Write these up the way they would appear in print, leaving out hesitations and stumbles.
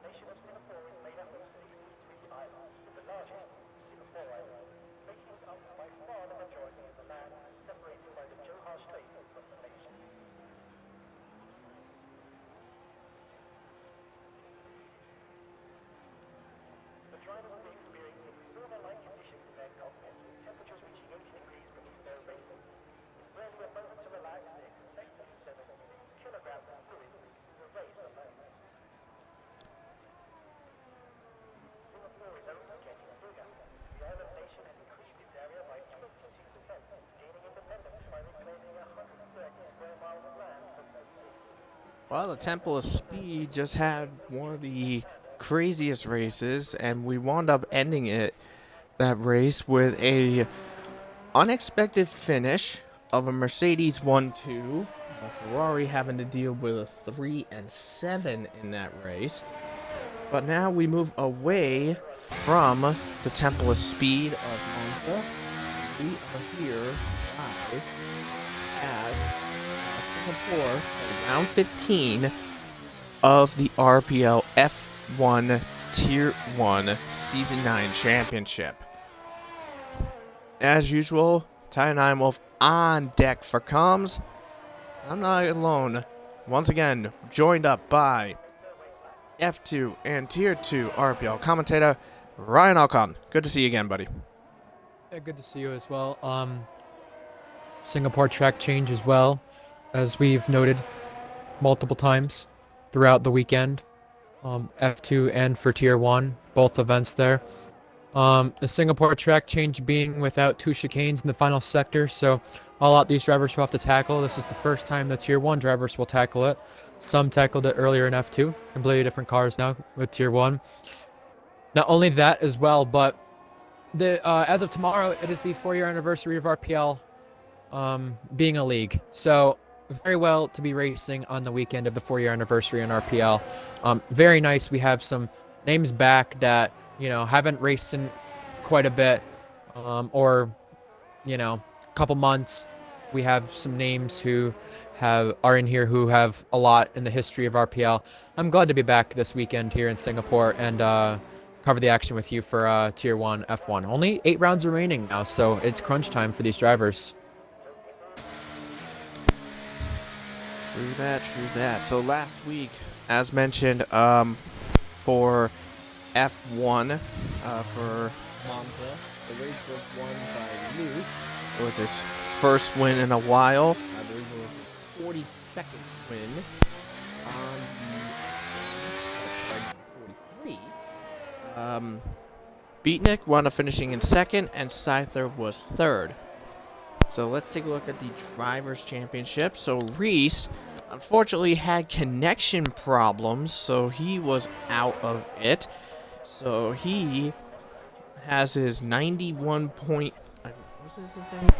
nation of Singapore is made up of 63 islands, with the largest, Singapore Island, making up by far the majority of the land, separated by the Johor Strait from the nation. The drivers will be experiencing silver-like conditions in their cockpits, with temperatures reaching 80 degrees beneath their racing. With barely a moment to relax, they expect to use 76 kilograms of fluid in the race alone. Singapore is only getting bigger. The island nation has increased its area by 22%, gaining independence by reclaiming 130 square miles of land from the sea. Well, the Temple of Speed just had one of the craziest races, and we wound up ending that race with a unexpected finish of a Mercedes 1-2, a Ferrari having to deal with a 3 and 7 in that race. But now we move away from the Temple of Speed of Monza. We are here live at Singapore, round 15 of the RPL F1 Tier 1 Season 9 Championship. As usual, Ty and Ironwolf on deck for comms. I'm not alone. Once again, joined up by F2 and Tier 2 RPL commentator Ryan Alcon. Good to see you again, buddy. Yeah, good to see you as well. Singapore track change as well, as we've noted multiple times throughout the weekend. F2 and for Tier 1, both events there. The Singapore track change being without two chicanes in the final sector, so a lot these drivers will have to tackle. This is the first time the Tier 1 drivers will tackle it. Some tackled it earlier in F2, completely different cars now with Tier 1. Not only that as well, but as of tomorrow, it is the 4-year anniversary of RPL being a league. So very well to be racing on the weekend of the 4-year anniversary in RPL. Very nice. We have some names back that, haven't raced in quite a bit, or, couple months. We have some names who are in here who have a lot in the history of RPL. I'm glad to be back this weekend here in Singapore and cover the action with you for Tier 1 F1. Only 8 rounds remaining now, so it's crunch time for these drivers. True that. So last week, as mentioned, for F1, for Monza, the race was won by Luke. It was his first win in a while. I believe it was his 42nd win on the 43. Beatnik wound up finishing in second, and Scyther was third. So let's take a look at the Drivers' Championship. So Reese, unfortunately, had connection problems, so he was out of it. So he has his 91 point... What's this thing?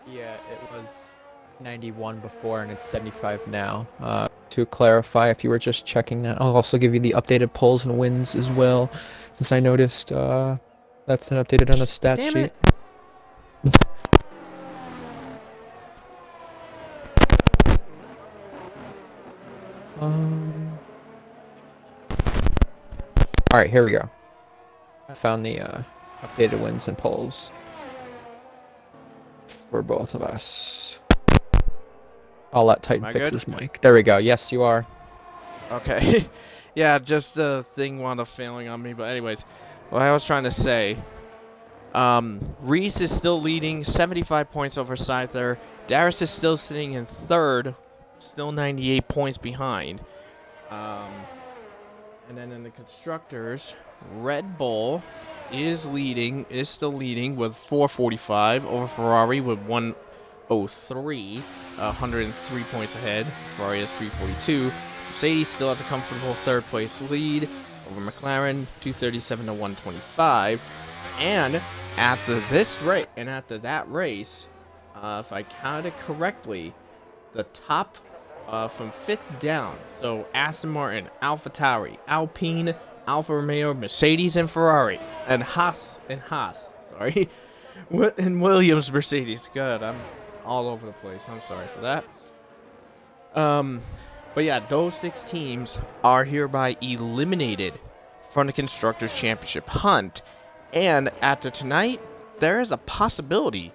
Yeah, it was 91 before, and it's 75 now. To clarify, if you were just checking that, I'll also give you the updated polls and wins as well, since I noticed that's been updated on the stat Damn sheet. It. Alright, here we go. I found the updated wins and polls for both of us. I'll let Titan fix his mic. There we go. Yes, you are. Okay. Yeah, just the thing wound up failing on me. But anyways, what I was trying to say, Reese is still leading, 75 points over Scyther. Darius is still sitting in third, still 98 points behind. And then in the constructors, Red Bull is still leading with 445 over Ferrari with 103, 103 points ahead. Ferrari has 342. Mercedes still has a comfortable third place lead over McLaren, 237 to 125. And after that race, if I counted correctly, the top from 5th down, so Aston Martin, AlphaTauri, Alpine, Alfa Romeo, Mercedes, and Ferrari, and Haas, sorry, and Williams, Mercedes. Good, I'm all over the place. I'm sorry for that. But yeah, those 6 teams are hereby eliminated from the Constructors' Championship hunt. And after tonight, there is a possibility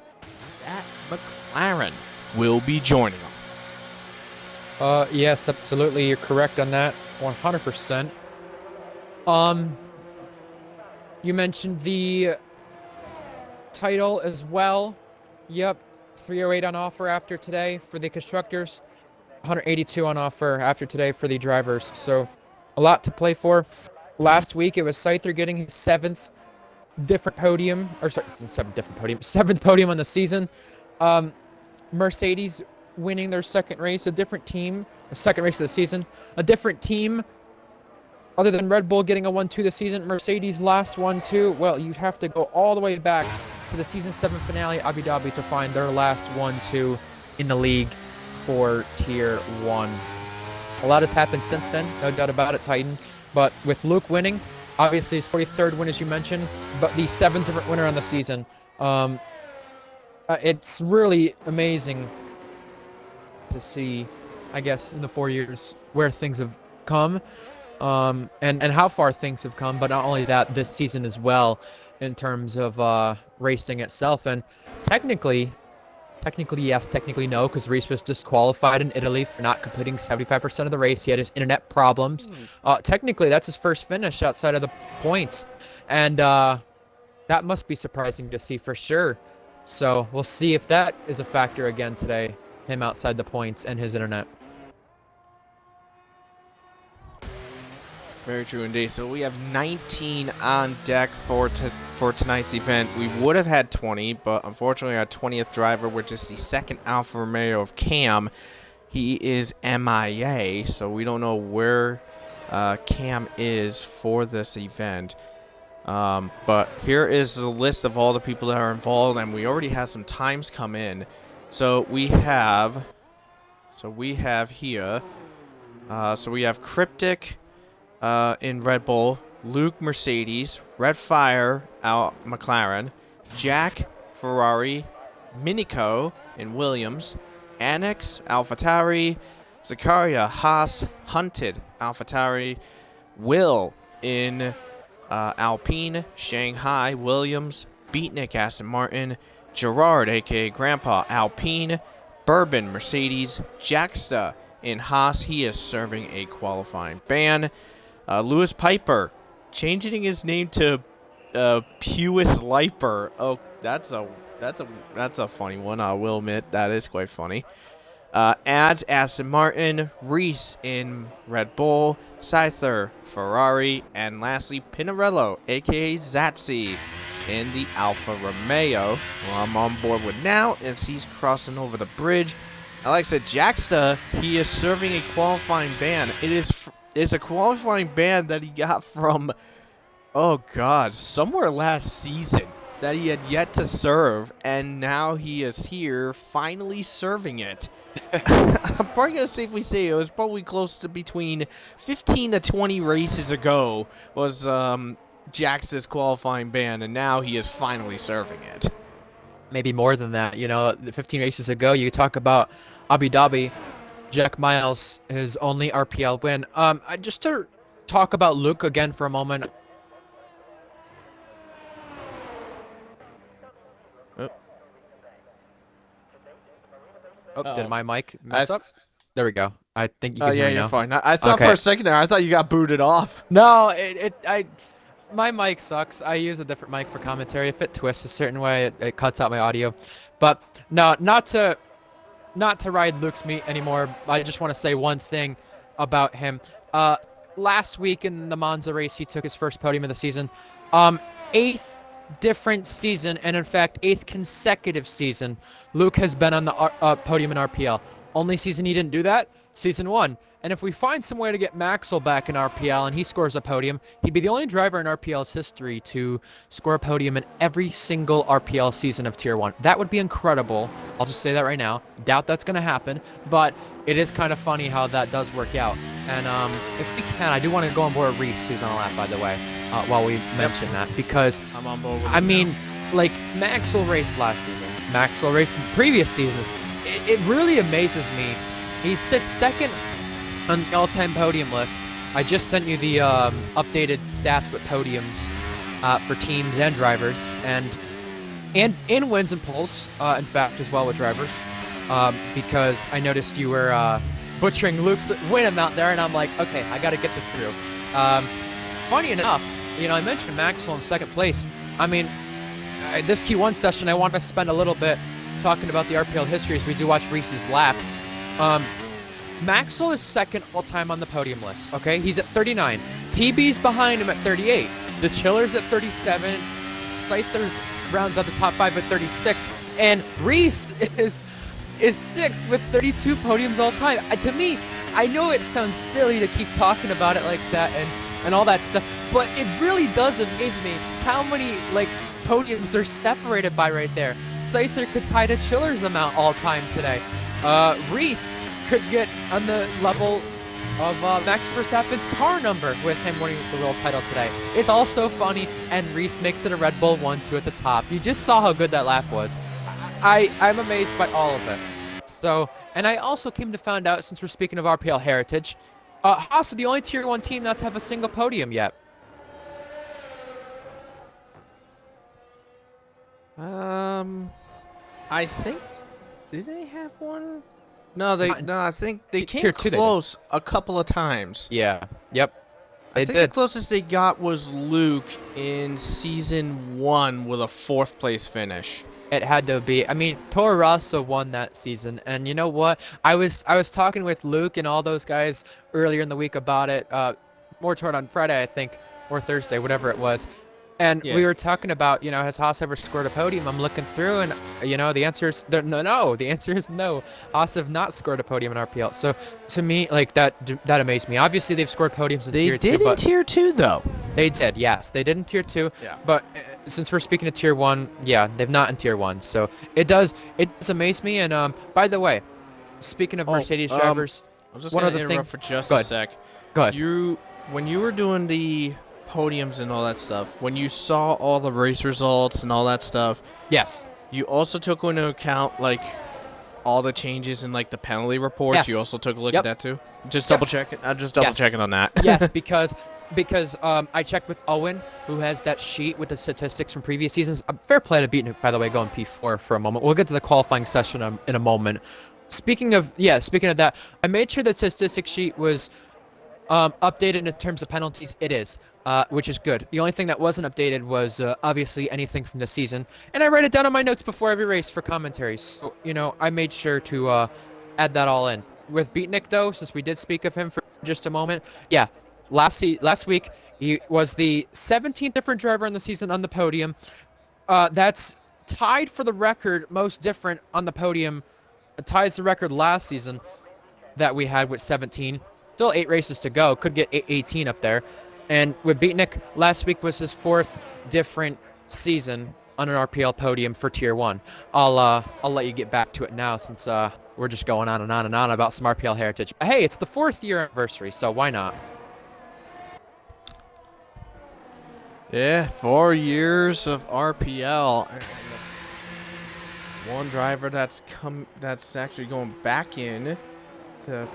that McLaren will be joining them. Yes, absolutely. You're correct on that. 100%. You mentioned the title as well. Yep. 308 on offer after today for the constructors. 182 on offer after today for the drivers. So a lot to play for. Last week it was Scyther getting his 7th different podium, or sorry, 7th podium on the season. Mercedes winning their second race, a different team, the second race of the season, a different team other than Red Bull getting a 1-2 this season. Mercedes last 1-2. Well, you'd have to go all the way back to the season 7 finale, Abu Dhabi, to find their last 1-2 in the league for Tier 1. A lot has happened since then, no doubt about it, Titan. But with Luke winning, obviously his 43rd win, as you mentioned, but the 7th different winner on the season. It's really amazing to see, I guess, in the 4 years where things have come, and how far things have come. But not only that, this season as well, in terms of racing itself. And technically yes, technically no, because Reese was disqualified in Italy for not completing 75% of the race. He had his internet problems. Technically, that's his first finish outside of the points, and that must be surprising to see for sure. So we'll see if that is a factor again today, him outside the points and his internet. Very true indeed. So we have 19 on deck for tonight's event. We would have had 20, but unfortunately our 20th driver, which is the second Alfa Romeo of Cam, he is MIA, so we don't know where Cam is for this event. But here is the list of all the people that are involved, and we already have some times come in. So we have here. So we have Cryptic in Red Bull, Luke Mercedes, Red Fire McLaren, Jack Ferrari, Minico in Williams, Annex AlphaTauri, Zakaria Haas Hunted AlphaTauri, Will in Alpine, Shanghai Williams, Beatnik Aston Martin, Gerard aka Grandpa Alpine, Bourbon Mercedes, Jacksta in Haas. He is serving a qualifying ban. Lewis Piper changing his name to Pewis Liper. Oh, that's a funny one. I will admit that is quite funny. Adds Aston Martin, Reese in Red Bull, Scyther Ferrari, and lastly Pinarello, aka Zapsy, in the Alfa Romeo. Who I'm on board with now as he's crossing over the bridge. And like I said, Jacksta, he is serving a qualifying ban. It's a qualifying ban that he got from, oh god, somewhere last season that he had yet to serve, and now he is here finally serving it. I'm probably going to safely say it was probably close to between 15 to 20 races ago was Jax's qualifying ban, and now he is finally serving it. Maybe more than that. You know, 15 races ago, you talk about Abu Dhabi, Jack Miles, his only RPL win. Just to talk about Luke again for a moment. Oh, did my mic mess up? There we go. I think you can hear me now. You're fine. I thought for a second there, I thought you got booted off. No, my mic sucks. I use a different mic for commentary. If it twists a certain way, it cuts out my audio. But no, not to ride Luke's meat anymore. I just want to say one thing about him. Last week in the Monza race, he took his first podium of the season. 8th different season, and in fact 8th consecutive season, Luke has been on the podium in RPL. Only season he didn't do that, season 1. And if we find some way to get Maxwell back in RPL and he scores a podium, he'd be the only driver in RPL's history to score a podium in every single RPL season of Tier 1. That would be incredible. I'll just say that right now. Doubt that's going to happen, but it is kind of funny how that does work out. And if we can, I do want to go on board Reese, who's on a lap, by the way, while we mention that, because I'm on board with I mean, like, Maxwell raced last season, Maxwell raced in previous seasons. It really amazes me. He sits second on the all-time podium list, I just sent you the updated stats with podiums for teams and drivers, and in wins and poles, in fact, as well with drivers, because I noticed you were butchering Luke's win amount there, and I'm like, okay, I got to get this through. Funny enough, I mentioned Maxwell in second place. I mean, this Q1 session, I want to spend a little bit talking about the RPL history as we do watch Reese's lap. Maxwell is second all-time on the podium list, okay? He's at 39. TB's behind him at 38. The Chiller's at 37. Scyther's rounds out the top 5 at 36. And Reese is sixth with 32 podiums all-time. To me, I know it sounds silly to keep talking about it like that and all that stuff, but it really does amaze me how many, podiums they're separated by right there. Scyther could tie to Chiller's amount all-time today. Reese could get on the level of Max Verstappen's car number with him winning the world title today. It's all so funny, and Reese makes it a Red Bull 1-2 at the top. You just saw how good that lap was. I'm amazed by all of it. So, and I also came to find out, since we're speaking of RPL heritage, Haas is the only Tier 1 team not to have a single podium yet. I think, did they have one? No, I think they came Tier 2 close a couple of times. Yeah. Yep. I think the closest they got was Luke in season 1 with a 4th place finish. It had to be. I mean, Toro Rosso won that season, and you know what? I was talking with Luke and all those guys earlier in the week about it. More toward on Friday, I think, or Thursday, whatever it was. And we were talking about, has Haas ever scored a podium? I'm looking through, and the answer is no. The answer is no. Haas have not scored a podium in RPL. So to me, that amazed me. Obviously, they've scored podiums in Tier 2. They did in Tier 2, though. They did, yes. They did in Tier 2. Yeah. But since we're speaking of Tier 1, yeah, they've not in Tier 1. So it does amaze me. And by the way, speaking of Mercedes drivers, I'm just going to interrupt for just a sec. Go ahead. When you were doing the podiums and all that stuff, when you saw all the race results and all that stuff, yes, you also took into account all the changes in the penalty reports. Yes. You also took a look at that too. Just double checking. I'm just double checking on that. Yes, because I checked with Owen, who has that sheet with the statistics from previous seasons. Fair play to beating it, by the way, going P4 for a moment. We'll get to the qualifying session in a moment. Speaking of that, I made sure the statistics sheet was updated in terms of penalties. It is, which is good. The only thing that wasn't updated was obviously anything from the season, and I write it down on my notes before every race for commentaries. So, I made sure to add that all in. With Beatnik, though, since we did speak of him for just a moment, yeah, last week he was the 17th different driver in the season on the podium. That's tied for the record most different on the podium. It ties the record last season that we had with 17. Still 8 races to go. Could get 18 up there. And with Beatnik, last week was his 4th different season on an RPL podium for Tier 1. I'll let you get back to it now, since we're just going on and on and on about some RPL heritage. Hey, it's the 4th year anniversary, so why not? Yeah, 4 years of RPL. One driver that's actually going back in to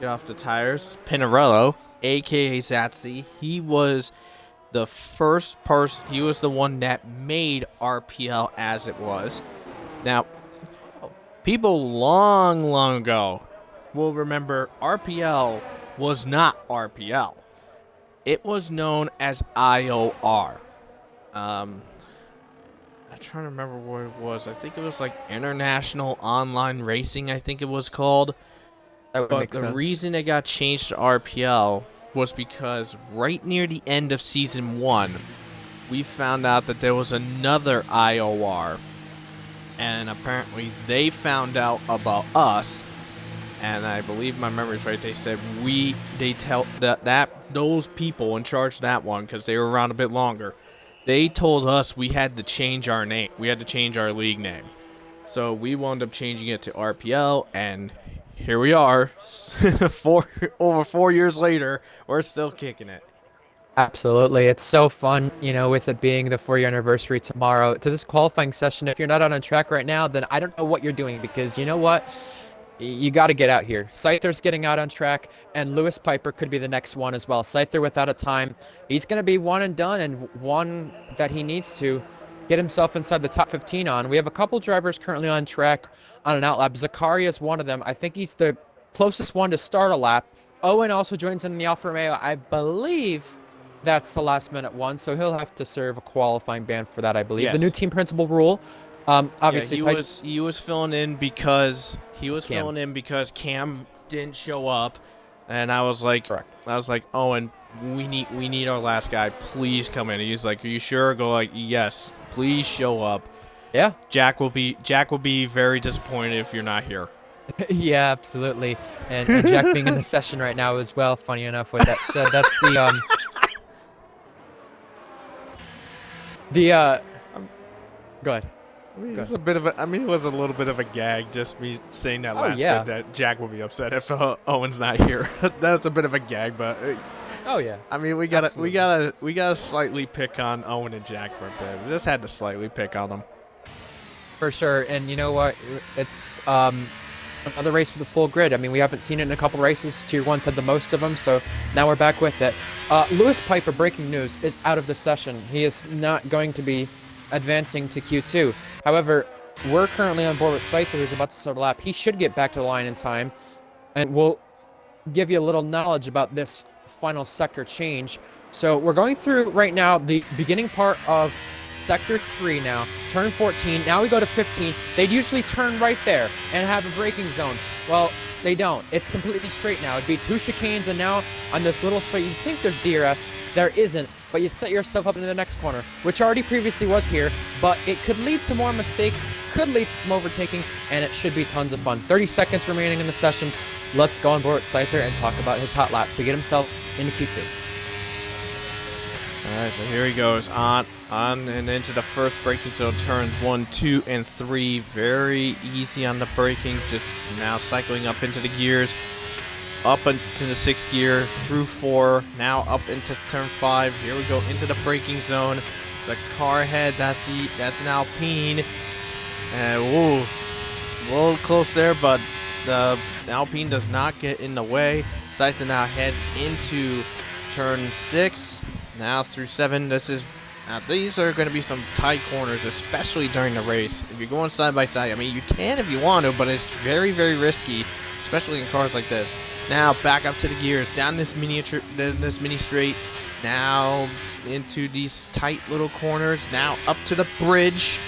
get off the tires, Pinarello, aka Zatsi. He was the first person. He was the one that made RPL as it was. Now, people long ago will remember RPL was not RPL. It was known as IOR. I'm trying to remember what it was. I think it was International Online Racing, I think it was called. That would make sense. The reason it got changed to RPL was because right near the end of Season 1, we found out that there was another IOR. And apparently they found out about us. And I believe my memory's right. They said they tell those people in charge of that one, because they were around a bit longer, they told us we had to change our name. We had to change our league name. So we wound up changing it to RPL, and here we are. Over 4 years later, we're still kicking it. Absolutely. It's so fun, with it being the 4-year anniversary tomorrow. To this qualifying session, if you're not on a track right now, then I don't know what you're doing, because you know what? you got to get out here. Scyther's getting out on track, and Lewis Piper could be the next one as well. Scyther without a time, he's going to be one and done, and one that he needs to get himself inside the top 15 on. We have a couple drivers currently on track on an outlap. Zakaria is one of them. I think he's the closest one to start a lap. Owen also joins in the Alfa Romeo. I believe that's the last minute one, so he'll have to serve a qualifying ban for that, I believe. Yes. The new team principal rule. Obviously, yeah, he was filling in because Cam didn't show up, and I was like, Owen, we need our last guy. Please come in. He's like, are you sure? Go like, yes, please show up. Yeah. Jack will be very disappointed if you're not here. Yeah, absolutely. And Jack being in the session right now as well. Funny enough, with that said, that's go ahead. It was it was a little bit of a gag, just me saying that last bit that Jack will be upset if Owen's not here. That was a bit of a gag, but oh yeah. I mean, we gotta slightly pick on Owen and Jack for a bit. We just had to slightly pick on them. For sure, and you know what? It's another race with a full grid. I mean, we haven't seen it in a couple races. Tier 1's had the most of them, so now we're back with it. Lewis Piper, breaking news, is out of the session. He is not going to be advancing to Q2. However, we're currently on board with Scyther, who's about to start a lap. He should get back to the line in time, and we'll give you a little knowledge about this final sector change. So we're going through right now the beginning part of Sector 3 now, turn 14. Now we go to 15. They'd usually turn right there and have a braking zone. Well, they don't. It's completely straight now. It'd be 2 chicanes, and now on this little straight, you'd think there's DRS. There isn't, but you set yourself up into the next corner, which already previously was here, but it could lead to more mistakes, could lead to some overtaking, and it should be tons of fun. 30 seconds remaining in the session. Let's go on board with Scyther and talk about his hot lap to get himself into Q2. All right, so here he goes on and into the first braking zone, turns 1, 2, and 3. Very easy on the braking, just now cycling up into the gears, up into the 6th gear, through 4, now up into turn 5. Here we go into the braking zone. The car head, that's an Alpine. And whoa, a little close there, but the Alpine does not get in the way. Scyther now heads into turn 6. Now through 7, these are going to be some tight corners, especially during the race. If you're going side by side, I mean, you can if you want to, but it's very, very risky, especially in cars like this. Now back up to the gears, down this mini straight, now into these tight little corners, now up to the bridge,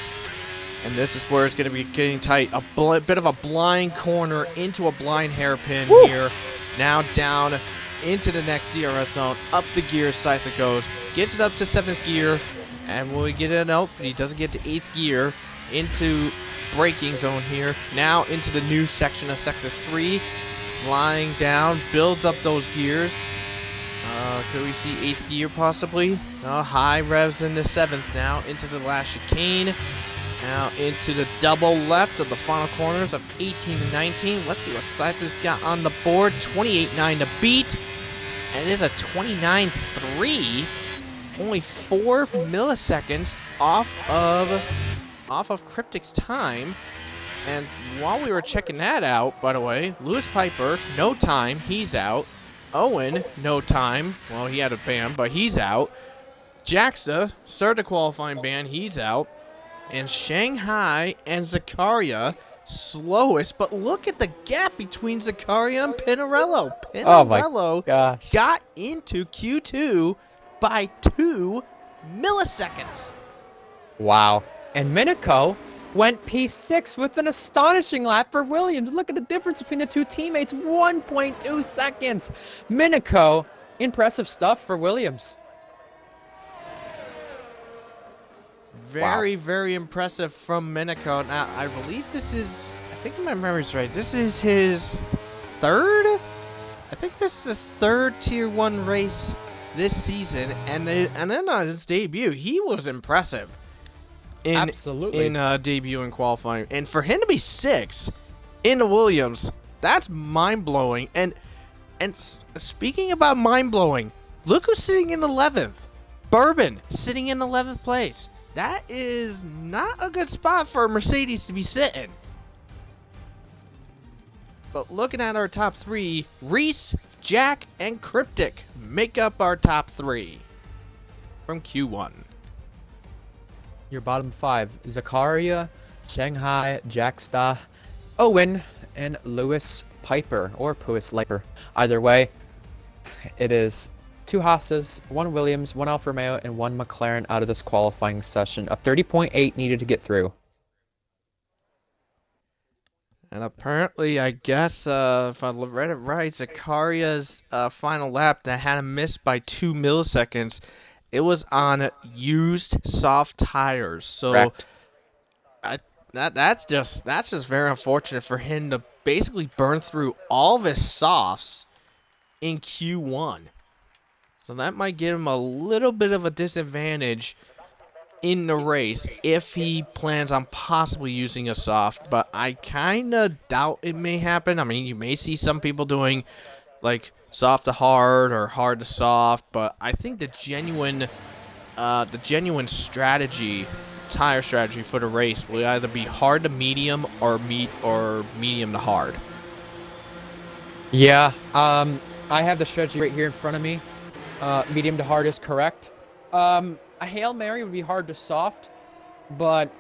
and this is where it's going to be getting tight. A bit of a blind corner into a blind hairpin here. Now down into the next DRS zone, up the gears, Scyther goes, gets it up to 7th gear, and will he get it? Nope, he doesn't get to 8th gear, into braking zone here, now into the new section of Sector 3, flying down, builds up those gears. Could we see 8th gear possibly? No, high revs in the 7th now, into the last chicane, now into the double left of the final corners of 18 and 19. Let's see what Scyther's got on the board. 28.9 to beat. And it is a 29.3. Only 4 milliseconds off of Cryptic's time. And while we were checking that out, by the way, Lewis Piper, no time, he's out. Owen, no time. Well, he had a ban, but he's out. Jaxa started a qualifying ban, he's out. And Shanghai and Zakaria, slowest, but look at the gap between Zakaria and Pinarello. Pinarello got into Q2 by 2 milliseconds. Wow. And Minico went P6 with an astonishing lap for Williams. Look at the difference between the two teammates, 1.2 seconds. Minico, impressive stuff for Williams. Very, very impressive from Minico. Now, I believe this is, I think my memory's right, this is his 3rd? I think this is his 3rd Tier 1 race this season, and then on his debut, he was impressive. Absolutely. In debut and qualifying. And for him to be 6 in the Williams, that's mind-blowing. And speaking about mind-blowing, look who's sitting in 11th. Bourbon sitting in 11th place. That is not a good spot for a Mercedes to be sitting. But looking at our top 3, Reese, Jack, and Cryptic make up our top 3 from Q1. Your bottom 5, Zakaria, Shanghai, Jacksta, Owen, and Lewis Piper, or Puis Liper. Either way, it is 2 Haas's, 1 Williams, 1 Alfa Romeo, and 1 McLaren out of this qualifying session. A 30.8 needed to get through. And apparently, I guess, if I read it right, Zakaria's final lap that had him missed by 2 milliseconds, it was on used soft tires. So that's just very unfortunate for him to basically burn through all of his softs in Q1. So that might give him a little bit of a disadvantage in the race if he plans on possibly using a soft, but I kind of doubt it may happen. I mean, you may see some people doing like soft to hard or hard to soft, but I think the genuine strategy, tire strategy for the race will either be hard to medium or medium to hard. Yeah, I have the strategy right here in front of me. Medium to hard is correct. A Hail Mary would be hard to soft, but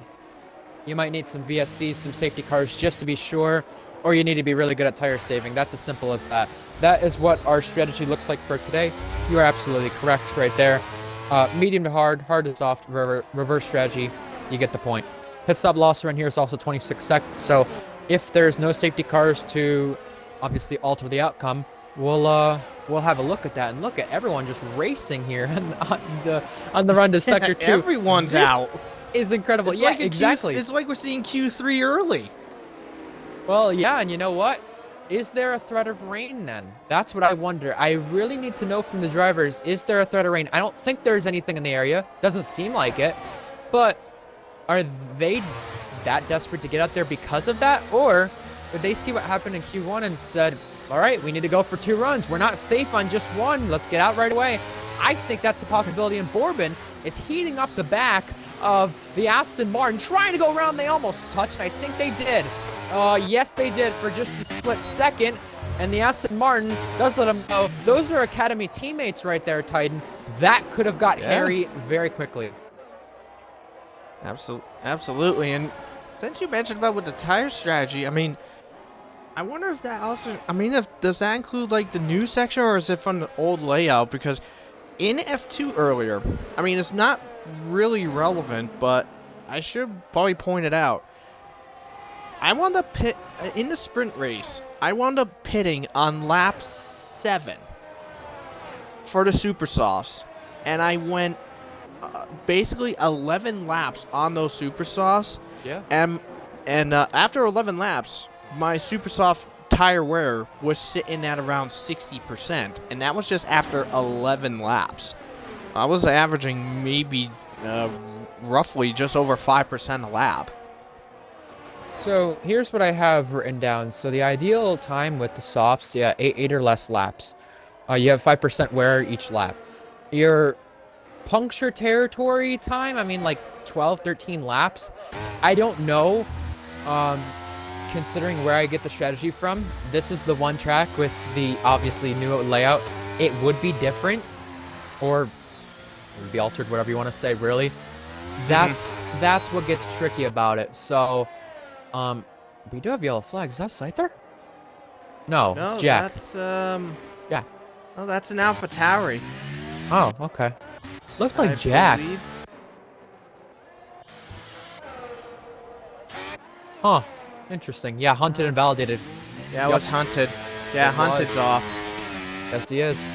you might need some VSCs, some safety cars just to be sure, or you need to be really good at tire saving. That's as simple as that. That is what our strategy looks like for today. You are absolutely correct right there. Medium to hard, hard to soft, reverse strategy. You get the point. Pit stop loss around here is also 26 seconds, so if there's no safety cars to obviously alter the outcome, we'll have a look at that and look at everyone just racing here on the run to sector 2. Everyone's out. Is incredible. It's yeah, like exactly. It's like we're seeing Q3 early. Well, yeah, and you know what? Is there a threat of rain then? That's what I wonder. I really need to know from the drivers, is there a threat of rain? I don't think there's anything in the area. Doesn't seem like it. But are they that desperate to get out there because of that? Or did they see what happened in Q1 and said, all right, we need to go for 2 runs. We're not safe on just 1. Let's get out right away. I think that's a possibility. And Bourbon is heating up the back of the Aston Martin, trying to go around. They almost touched. I think they did. Yes, they did for just a split second. And the Aston Martin does let them know. Those are Academy teammates right there, Titan. That could have got hairy very quickly. Absolutely. And since you mentioned about with the tire strategy, I mean, I wonder if that also, does that include like the new section or is it from the old layout? Because in F2 earlier, I mean, it's not really relevant, but I should probably point it out. I wound up in the sprint race. I wound up pitting on lap 7 for the super softs, and I went basically 11 laps on those super softs. Yeah. And after 11 laps, my super soft tire wear was sitting at around 60%, and that was just after 11 laps. I was averaging maybe roughly just over 5% a lap. So here's what I have written down. So the ideal time with the softs, yeah, 8 or less laps. You have 5% wear each lap. Your puncture territory time, I mean like 12, 13 laps. I don't know. Considering where I get the strategy from, this is the one track with the obviously new layout. It would be different, or it would be altered, whatever you want to say, really. That's what gets tricky about it. So, we do have yellow flags. Is that Scyther? No, it's Jack. That's, yeah. Oh, that's an AlphaTauri. Oh, okay. Looked like Jack. Believe. Huh. Interesting. Yeah, hunted and validated. Yeah, it was hunted. Yeah, hunted's off. Yes, he is.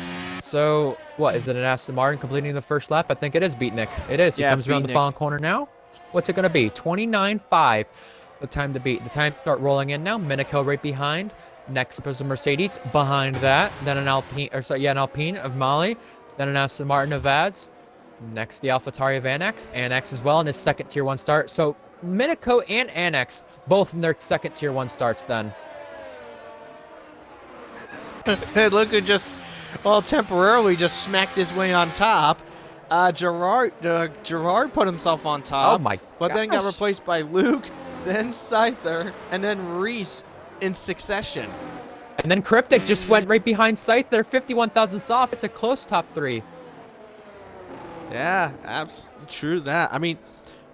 So, what, is it an Aston Martin completing the first lap? I think it is Beatnik. It is. He comes around the final corner now. What's it going to be? 29.5. The time to beat. The time to start rolling in now. Minico right behind. Next up is a Mercedes. Behind that, then an Alpine, an Alpine of Mali. Then an Aston Martin of Vads. Next, the AlphaTauri of Annex. Annex as well in his second Tier 1 start. So, Minico and Annex, both in their second Tier 1 starts then. Look who just, temporarily just smacked his way on top. Gerard put himself on top. Oh my But then got replaced by Luke, then Scyther, and then Reese in succession. And then Cryptic just went right behind Scythe there, 51,000 off. It's a close top 3. Yeah, true that. I mean,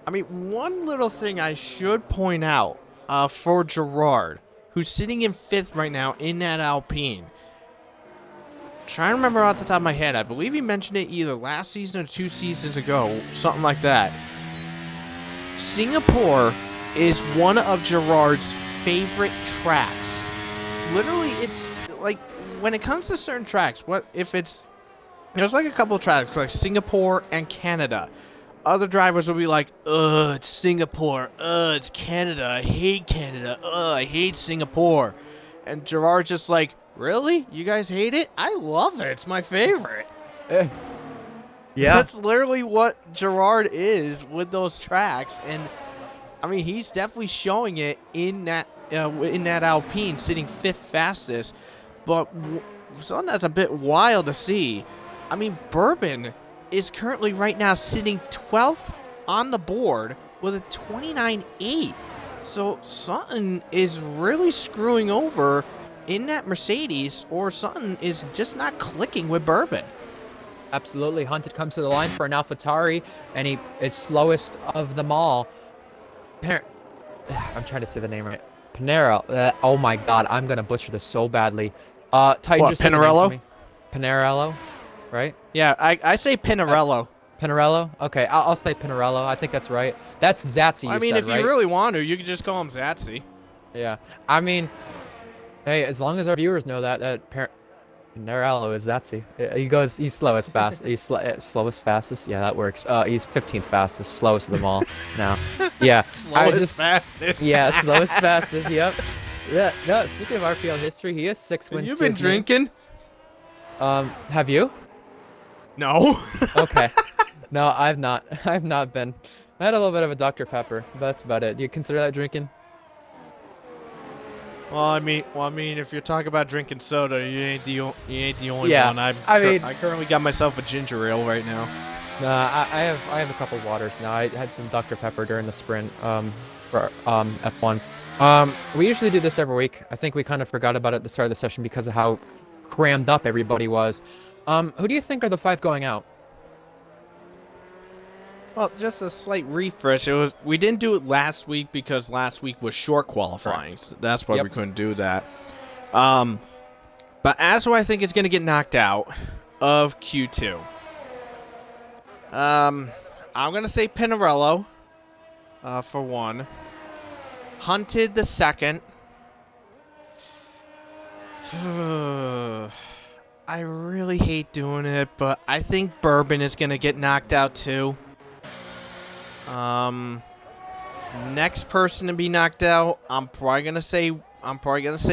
one little thing I should point out for Gerard, who's sitting in 5th right now in that Alpine. Trying to remember off the top of my head, I believe he mentioned it either last season or 2 seasons ago, something like that. Singapore is one of Gerard's favorite tracks. Literally, it's like when it comes to certain tracks, there's like a couple of tracks like Singapore and Canada. Other drivers will be like, ugh, it's Singapore, it's Canada, I hate Canada, I hate Singapore. And Gerard's just like, really? You guys hate it? I love it. It's my favorite. Yeah. That's literally what Gerard is with those tracks. And, I mean, he's definitely showing it in that Alpine, sitting 5th fastest. But something that's a bit wild to see, I mean, Bourbon is currently right now sitting 12th on the board with a 29.8. So something is really screwing over in that Mercedes, or something is just not clicking with Bourbon. Absolutely. Hunted comes to the line for an AlphaTauri, and he is slowest of them all. I'm trying to say the name right. Panero. Oh my god, I'm going to butcher this so badly. Titan, What, just say the name Pinarello? for me. Pinarello, right? Yeah, I say Pinarello. Pinarello? Okay, I'll say Pinarello. I think that's right. That's Zatsy, I mean, said, if right? you really want to, you could just call him Zatsy. Yeah. I mean, hey, as long as our viewers know that Pinarello is Zatsy. He's slowest fast. He's slowest fastest. Yeah, that works. He's 15th fastest, slowest of them all now. Yeah. Slowest fastest. Yeah, slowest fastest. Yep. Yeah. No. Speaking of RPL history, he has 6 wins. You've to been his name. drinking? Have you? No. Okay. No, I've not. I've not been. I had a little bit of a Dr. Pepper, but that's about it. Do you consider that drinking? Well, I mean, if you're talking about drinking soda, you ain't the only Yeah, one. I currently got myself a ginger ale right now. Nah, I have a couple waters now. I had some Dr. Pepper during the sprint for F1. We usually do this every week. I think we kind of forgot about it at the start of the session because of how crammed up everybody was. Who do you think are the 5 going out? Well, just a slight refresh. We didn't do it last week because last week was short qualifying. So that's why we couldn't do that. But as who I think is going to get knocked out of Q2, I'm going to say Pinarello for 1. Hunted the 2nd. I really hate doing it, but I think Bourbon is going to get knocked out too. Next person to be knocked out, I'm probably gonna say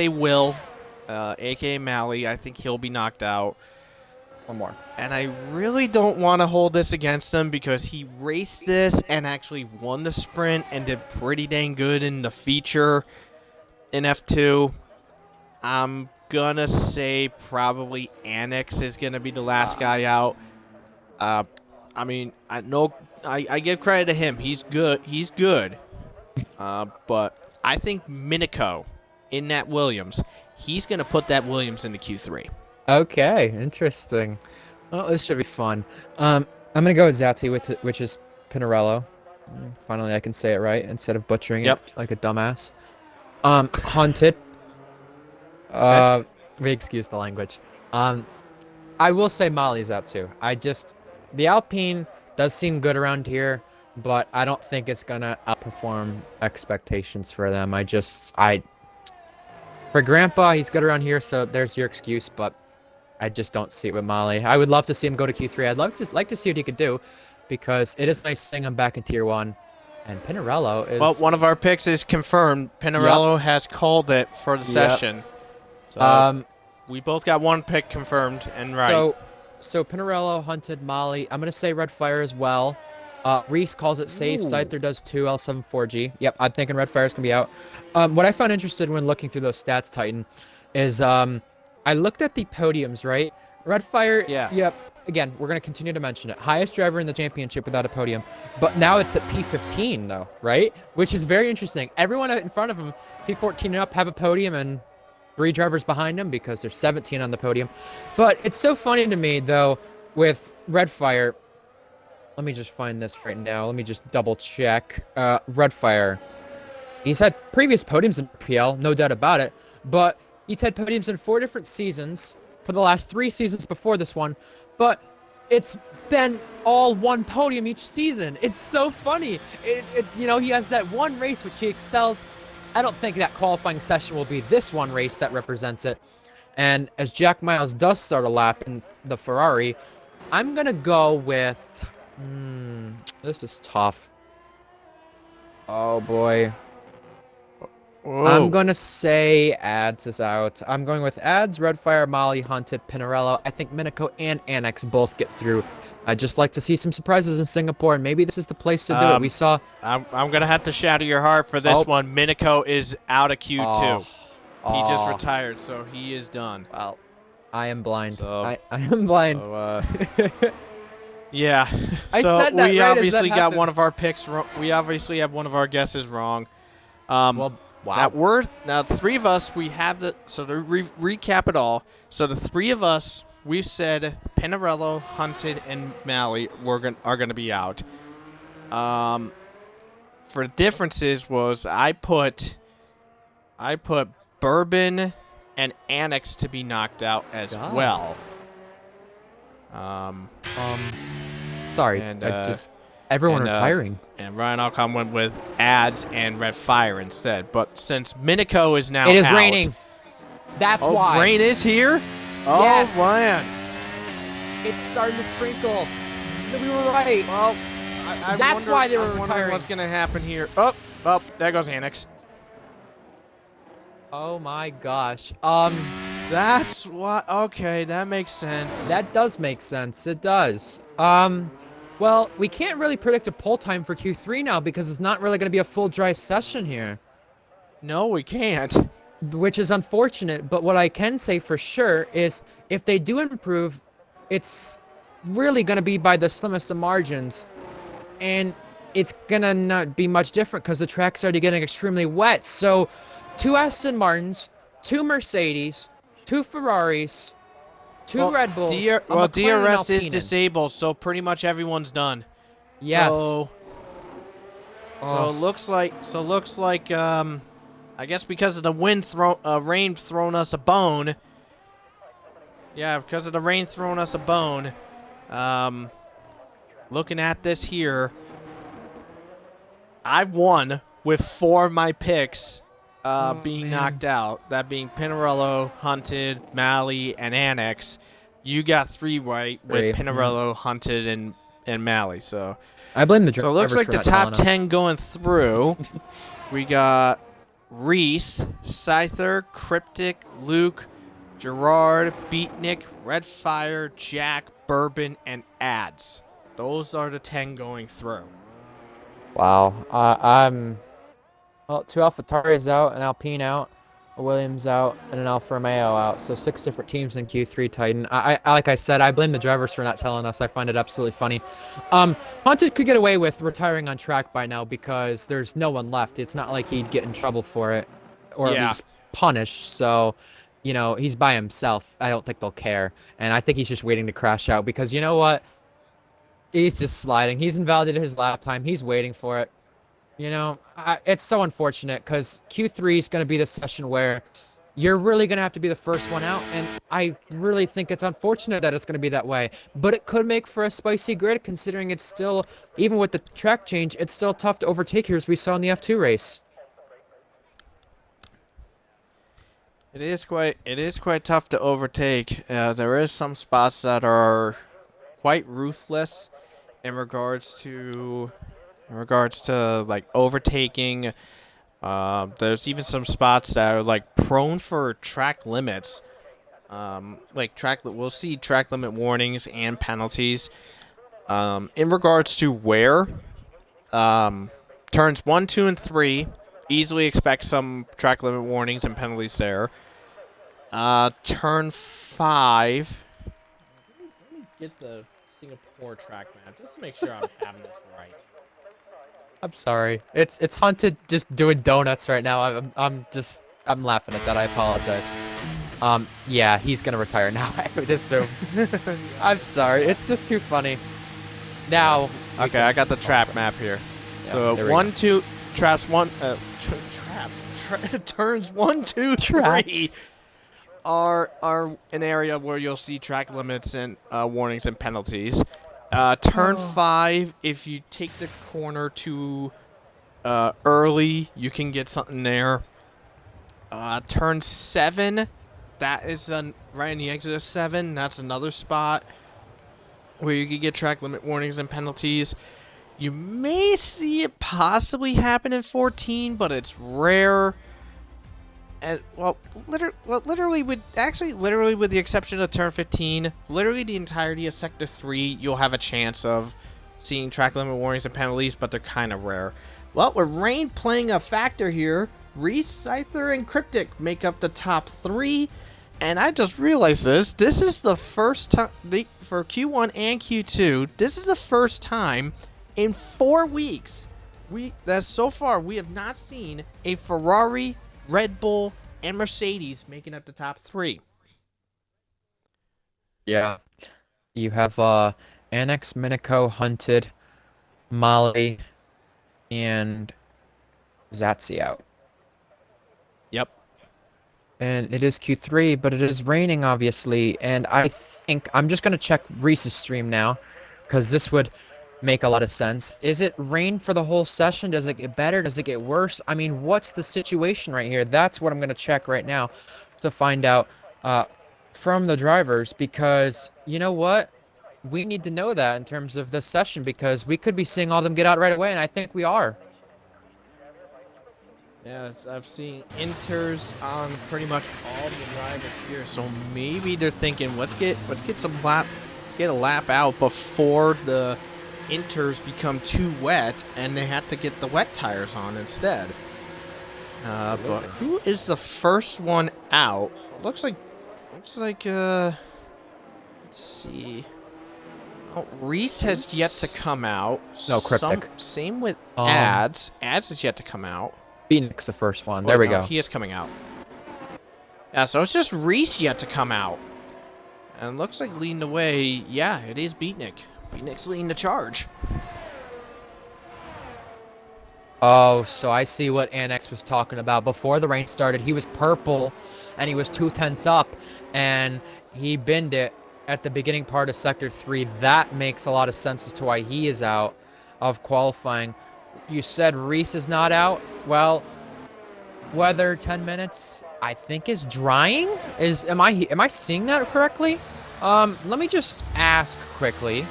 Will, aka Mally. I think he'll be knocked out. One more. And I really don't want to hold this against him because he raced this and actually won the sprint and did pretty dang good in the feature in F2. I'm gonna say probably Annex is gonna be the last guy out. I mean, I give credit to him. He's good. But I think Minico in that Williams, he's going to put that Williams into Q3. Okay, interesting. Well, this should be fun. I'm going to go with Zatsy, which is Pinarello. Finally, I can say it right instead of butchering it like a dumbass. Hunted. We excuse the language. I will say Molly's out too. The Alpine does seem good around here, but I don't think it's gonna outperform expectations for them. For Grandpa, he's good around here, so there's your excuse, but I just don't see it with Molly. I would love to see him go to Q3. I'd like to see what he could do, because it is nice seeing him back in Tier 1, and Pinarello is... Well, one of our picks is confirmed. Pinarello has called it for the session. So we both got one pick confirmed and right. So Pinarello, Hunted, Molly. I'm going to say Red Fire as well. Reese calls it safe. Scyther does too. L74G. Yep, I'm thinking Red Fire's going to be out. What I found interesting when looking through those stats, Titan, is I looked at the podiums, right? Red Fire, yep, again, we're going to continue to mention it. Highest driver in the championship without a podium. But now it's at P15, though, right? Which is very interesting. Everyone in front of him, P14 and up, have a podium, and 3 drivers behind him because there's 17 on the podium. But it's so funny to me, though, with Redfire. Let me just find this right now. Let me just double check. Redfire. He's had previous podiums in RPL, no doubt about it. But he's had podiums in 4 different seasons for the last 3 seasons before this one. But it's been all one podium each season. It's so funny. You know, he has that one race which he excels. I don't think that qualifying session will be this one race that represents it. And as Jack Miles does start a lap in the Ferrari, I'm going to go with... this is tough. Oh, boy. Whoa. I'm going to say Ads is out. I'm going with Ads, Redfire, Molly, Hunted, Pinarello. I think Minico and Annex both get through. I'd just like to see some surprises in Singapore, and maybe this is the place to do it. We saw... I'm going to have to shatter your heart for this one. Minico is out of Q2. He just retired, so he is done. Well, I am blind. So, I am blind. So, yeah. I so said that we right as obviously that got happened. one of our picks wrong. We obviously have one of our guesses wrong. Well, wow. Now the 3 of us, we have the... So to recap it all, so the 3 of us, we said Pinarello, Hunted, and Malley are going to be out. For differences was I put Bourbon and Annex to be knocked out as well. Sorry. and, everyone and, retiring. And Ryan Alcom went with Ads and Red Fire instead. But since Minico is now It is out, raining. That's why. Rain is here? Oh, Yes. man. It's starting to sprinkle. We were right. Well, That's why they were I'm wondering retiring. what's going to happen here. Oh, there goes Annex. Oh my gosh. That's what... Okay, that makes sense. That does make sense. It does. Well, we can't really predict a pull time for Q3 now because it's not really going to be a full dry session here. No, we can't. Which is unfortunate, but what I can say for sure is if they do improve, it's really going to be by the slimmest of margins. And it's going to not be much different because the track's already getting extremely wet. So, 2 Aston Martins, 2 Mercedes, 2 Ferraris, 2 Red Bulls. DRS is disabled, so pretty much everyone's done. Yes. So it looks like I guess because of the rain throwing us a bone. Yeah, because of the rain throwing us a bone. Looking at this here, I've won with 4 of my picks being knocked out. That being Pinarello, Hunted, Malley, and Annex. You got 3 right with Pinarello, Hunted, and Malley. So I blame the driver. So it looks like the top 10 going through. We got Reese, Scyther, Cryptic, Luke, Gerard, Beatnik, Redfire, Jack, Bourbon, and Ads. Those are the 10 going through. Wow. Well, 2 AlphaTauris out, an Alpine out, a Williams out, and an Alfa Romeo out. So 6 different teams in Q3 Titan. Like I said, I blame the drivers for not telling us. I find it absolutely funny. Hunted could get away with retiring on track by now because there's no one left. It's not like he'd get in trouble for it or at least punished. So, you know, he's by himself. I don't think they'll care. And I think he's just waiting to crash out because you know what? He's just sliding. He's invalidated his lap time. He's waiting for it. You know, it's so unfortunate because Q3 is going to be the session where you're really going to have to be the first one out. And I really think it's unfortunate that it's going to be that way. But it could make for a spicy grid considering it's still, even with the track change, it's still tough to overtake here as we saw in the F2 race. It is quite tough to overtake. There is some spots that are quite ruthless in regards to like overtaking. There's even some spots that are like prone for track limits. We'll see track limit warnings and penalties. In regards to where turns 1, 2, and 3, easily expect some track limit warnings and penalties there. Turn 5. let me get the Singapore track map just to make sure I'm having this right. I'm sorry. It's Hunted just doing donuts right now. I'm laughing at that. I apologize. Yeah, he's gonna retire now. I would assume. I'm sorry. It's just too funny. Now. Okay, I got the trap map here. Yeah, So 1, 2 traps. Turns 1, 2, 3 are an area where you'll see track limits and warnings and penalties. Turn 5, if you take the corner too early, you can get something there. Turn 7, that is right in the exit of 7. That's another spot where you can get track limit warnings and penalties. You may see it possibly happen in 14, but it's rare. And literally with the exception of turn 15, literally the entirety of sector 3, you'll have a chance of seeing track limit warnings and penalties, but they're kind of rare. Well, with rain playing a factor here, Reese, Scyther, and Cryptic make up the top 3. And I just realized this. This is the first time for Q1 and Q2. This is the first time in 4 weeks that so far we have not seen a Ferrari, Red Bull, and Mercedes making up the top 3. Yeah. You have Annex, Minico, Hunted, Molly, and Zatsy out. Yep. And it is Q3, but it is raining, obviously. And I think I'm just going to check Reese's stream now, because this would make a lot of sense. Is it rain for the whole session? Does it get better? Does it get worse? I mean, what's the situation right here? That's what I'm going to check right now to find out from the drivers, because you know what? We need to know that in terms of this session, because we could be seeing all of them get out right away, and I think we are. Yeah, I've seen inters on pretty much all the drivers here, so maybe they're thinking, let's get a lap out before the inters become too wet, and they have to get the wet tires on instead. But who is the first one out? Looks like let's see. Oh, Reese has yet to come out. No, Cryptic. Same with Ads. Ads is yet to come out. Beatnik's the first one. There we go. He is coming out. Yeah, so it's just Reese yet to come out. And looks like leading the way, yeah, it is Beatnik. Beatnik's leading the charge. Oh, so I see what Annex was talking about. Before the rain started, he was purple, and he was 2/10 up, and he binned it at the beginning part of Sector 3. That makes a lot of sense as to why he is out of qualifying. You said Reese is not out. Well, weather 10 minutes, I think, is drying. Am I seeing that correctly? Let me just ask quickly.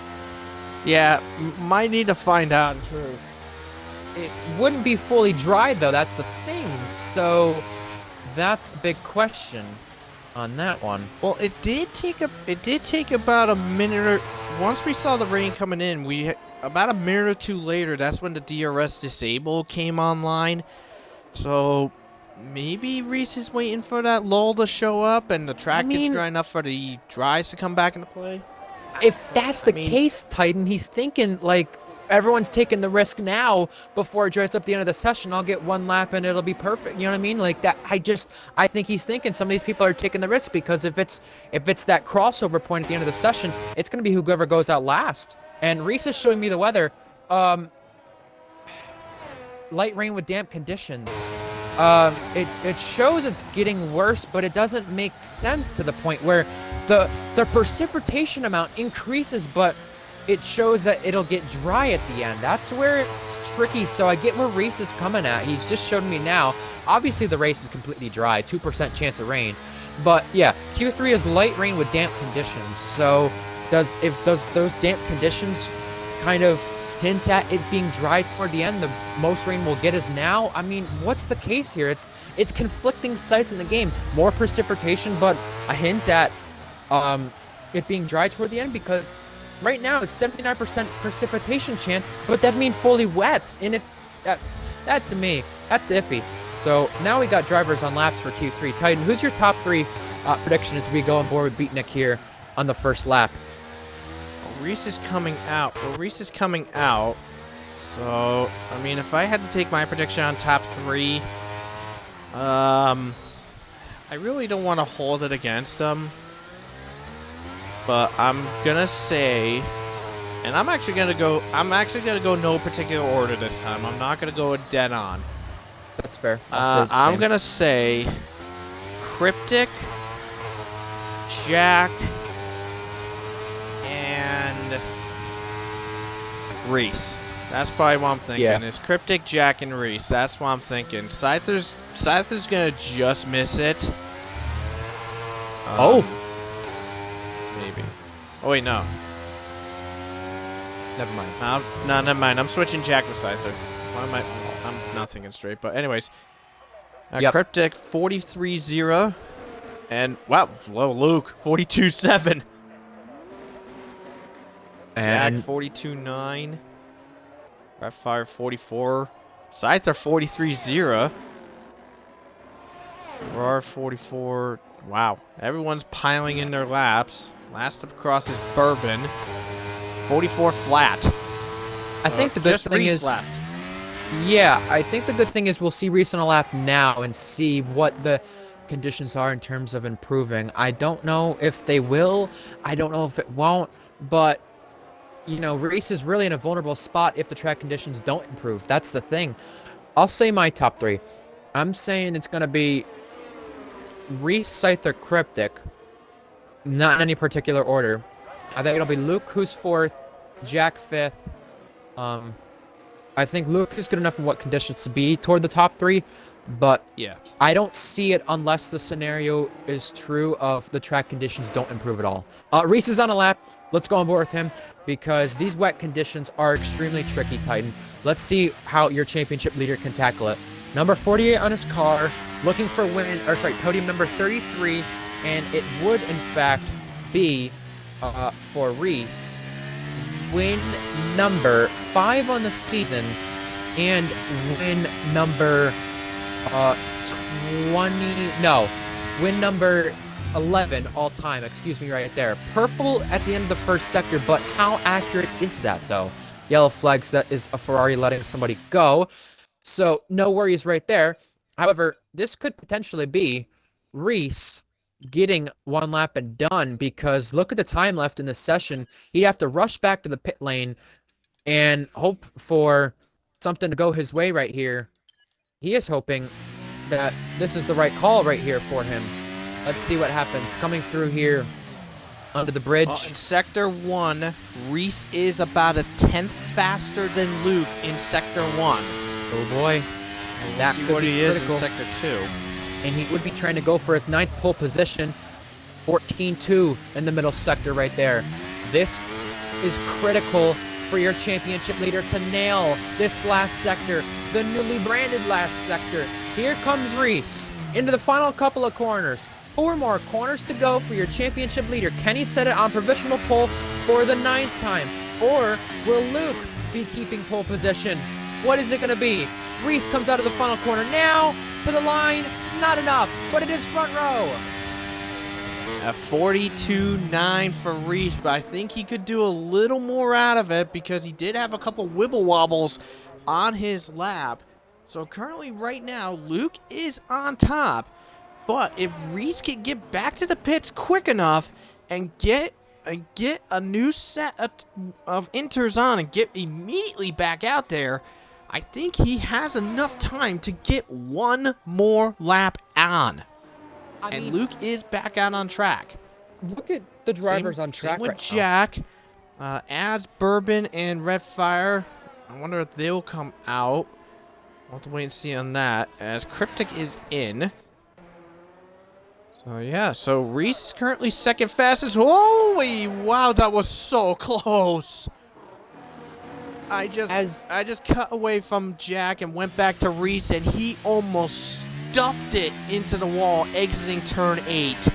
Yeah, might need to find out. True. It wouldn't be fully dry though. That's the thing. So that's the big question on that one. Well, it did take about a minute. Once we saw the rain coming in, about a minute or 2 later, that's when the DRS disable came online. So maybe Reese is waiting for that lull to show up and the track gets dry enough for the dries to come back into play. If that's the case, Titan, he's thinking like everyone's taking the risk now before it dries up the end of the session. I'll get 1 lap and it'll be perfect. You know what I mean? Like that. I think he's thinking some of these people are taking the risk, because if it's that crossover point at the end of the session, it's going to be whoever goes out last. And Reese is showing me the weather. Light rain with damp conditions. It shows it's getting worse, but it doesn't make sense to the point where the precipitation amount increases, but it shows that it'll get dry at the end. That's where it's tricky. So I get where Reese is coming at. He's just showed me now. Obviously, the race is completely dry, 2% chance of rain. But yeah, Q3 is light rain with damp conditions. So does those damp conditions kind of hint at it being dry toward the end? The most rain we'll get is now. I mean, what's the case here? It's conflicting sights in the game. More precipitation, but a hint at it being dry toward the end, because right now it's 79% precipitation chance, but that means fully wets. And that to me, that's iffy. So now we got drivers on laps for Q3. Titan, who's your top 3 prediction as we go on board with Beatnik here on the first lap? Reese is coming out. Well, Reese is coming out. So, I mean, if I had to take my prediction on top 3, I really don't want to hold it against them. But I'm gonna say, and I'm actually gonna go no particular order this time. I'm not gonna go dead on. That's fair. I'm gonna say Cryptic, Jack, and Reese. That's probably what I'm thinking. Yeah. Is Cryptic, Jack, and Reese. That's what I'm thinking. Scyther's gonna just miss it. Maybe. Oh wait, no. Never mind. No, never mind. I'm switching Jack with Scyther. Why am I'm not thinking straight. But anyways, Yep. Cryptic 43-0, and wow, low Luke 42-7. Jack And 42-9. Rapfire 44. Scyther 43-0. Roar 44. Wow, everyone's piling in their laps. Last across is Bourbon. 44 flat. I think the good just thing Reese is, left. yeah, I think the good thing is we'll see Reese on a lap now and see what the conditions are in terms of improving. I don't know if they will. I don't know if it won't. But, you know, Reese is really in a vulnerable spot if the track conditions don't improve. That's the thing. I'll say my top 3. I'm saying it's going to be Reese, Scyther, Cryptic. Not in any particular order. I think it'll be Luke who's 4th, Jack 5th. I think Luke is good enough in what conditions to be toward the top 3, but Yeah. I don't see it unless the scenario is true of the track conditions don't improve at all. Reese is on a lap. Let's go on board with him because these wet conditions are extremely tricky, Titan. Let's see how your championship leader can tackle it. Number 48 on his car, looking for podium number 33, and it would in fact be for Reese. Win number 5 on the season and win number win number 11 all time. Excuse me right there. Purple at the end of the first sector, but how accurate is that though? Yellow flags, that is a Ferrari letting somebody go. So no worries right there. However, this could potentially be Reese getting 1 lap and done because look at the time left in this session. He'd have to rush back to the pit lane and hope for something to go his way right here. He is hoping that this is the right call right here for him. Let's see what happens. Coming through here under the bridge. Well, in Sector 1, Reese is about a 10th faster than Luke in Sector 1. Oh boy. We'll That see could what be he is critical. in Sector 2. And he would be trying to go for his 9th pole position. 14-2 in the middle sector right there. This is critical for your championship leader to nail this last sector, the newly branded last sector. Here comes Reese into the final couple of corners. 4 more corners to go for your championship leader. Can he set it on provisional pole for the 9th time? Or will Luke be keeping pole position? What is it going to be? Reese comes out of the final corner now to the line. Not enough, but it is front row. A 42-9 for Reese, but I think he could do a little more out of it because he did have a couple wibble wobbles on his lap. So currently right now, Luke is on top. But if Reese can get back to the pits quick enough and get a new set of inters on and get immediately back out there, I think he has enough time to get 1 more lap on. I mean, Luke is back out on track. look at the drivers on track Same with right Jack, as Bourbon and Redfire. I wonder if they'll come out. We'll have to wait and see on that. As Cryptic is in. So yeah, so Reese is currently 2nd fastest. Holy wow, that was so close. I just cut away from Jack and went back to Reese, and he almost stuffed it into the wall, exiting turn 8.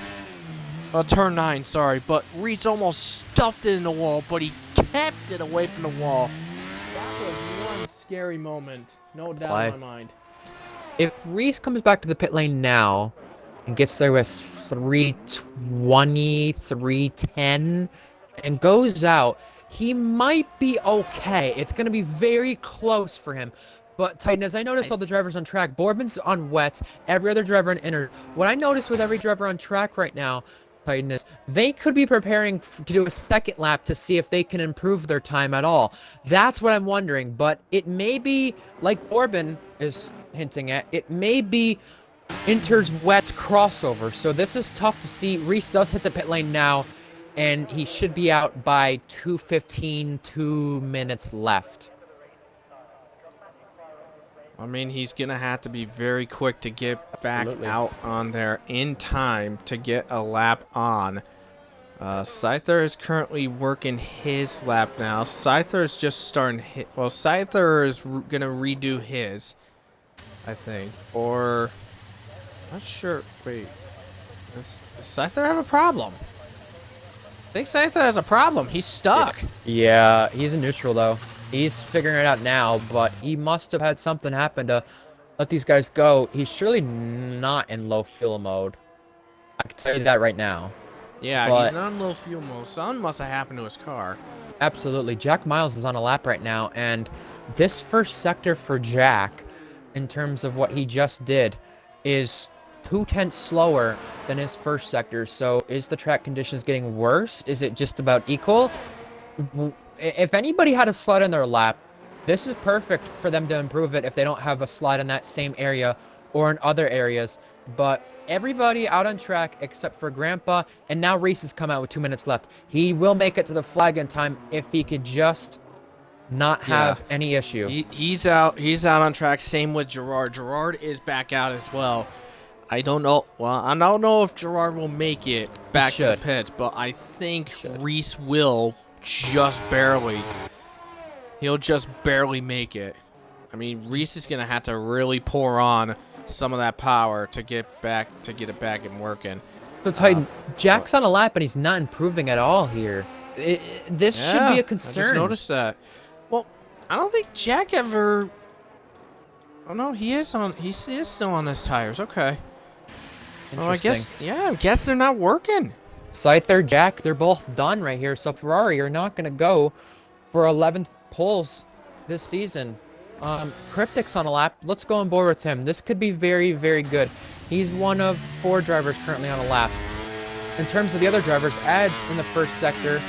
Turn 9, sorry. But Reese almost stuffed it in the wall, but he kept it away from the wall. That was one scary moment. No doubt in my mind. If Reese comes back to the pit lane now and gets there with 3:20, 3:10, and goes out, he might be okay. It's going to be very close for him. But Titan, as I noticed all the drivers on track, Borbin's on wet, every other driver on inner. What I noticed with every driver on track right now, Titan, is they could be preparing to do a second lap to see if they can improve their time at all. That's what I'm wondering. But it may be, like Borbin is hinting at, it may be Inter's wet's crossover. So this is tough to see. Reese does hit the pit lane now, and he should be out by 2:15, 2 minutes left. I mean, he's going to have to be very quick to get back out on there in time to get a lap on. Scyther is currently working his lap now. Scyther is just starting to hit. Well, Scyther is going to redo his, I think. Or, not sure. Wait. Does Scyther have a problem? I think Scyther has a problem. He's stuck. Yeah, he's in neutral, though. He's figuring it out now, but he must have had something happen to let these guys go. He's surely not in low fuel mode. I can tell you that right now. Yeah, but he's not in low fuel mode. Something must have happened to his car. Absolutely. Jack Miles is on a lap right now, and this first sector for Jack, in terms of what he just did, is 2/10 slower than his first sector. So is the track conditions getting worse? Is it just about equal? If anybody had a slide in their lap, this is perfect for them to improve it if they don't have a slide in that same area or in other areas. But everybody out on track except for Grandpa, and now Reese has come out with 2 minutes left. He will make it to the flag in time if he could just not have any issue. He's out on track. Same with Gerard. Gerard is back out as well. I don't know. Well, I don't know if Gerard will make it back to the pits, but I think Reese will just barely. He'll just barely make it. I mean, Reese is gonna have to really pour on some of that power to get it back and working. So Titan, Jack's on a lap and he's not improving at all here. This should be a concern. I just noticed that. Well, I don't think Jack ever. Oh no, he is still on his tires. Okay. Oh, I guess they're not working. Scyther, Jack, they're both done right here. So Ferrari are not going to go for 11th poles this season. Cryptic's on a lap. Let's go on board with him. This could be very, very good. He's one of 4 drivers currently on a lap. In terms of the other drivers, Ads in the first sector,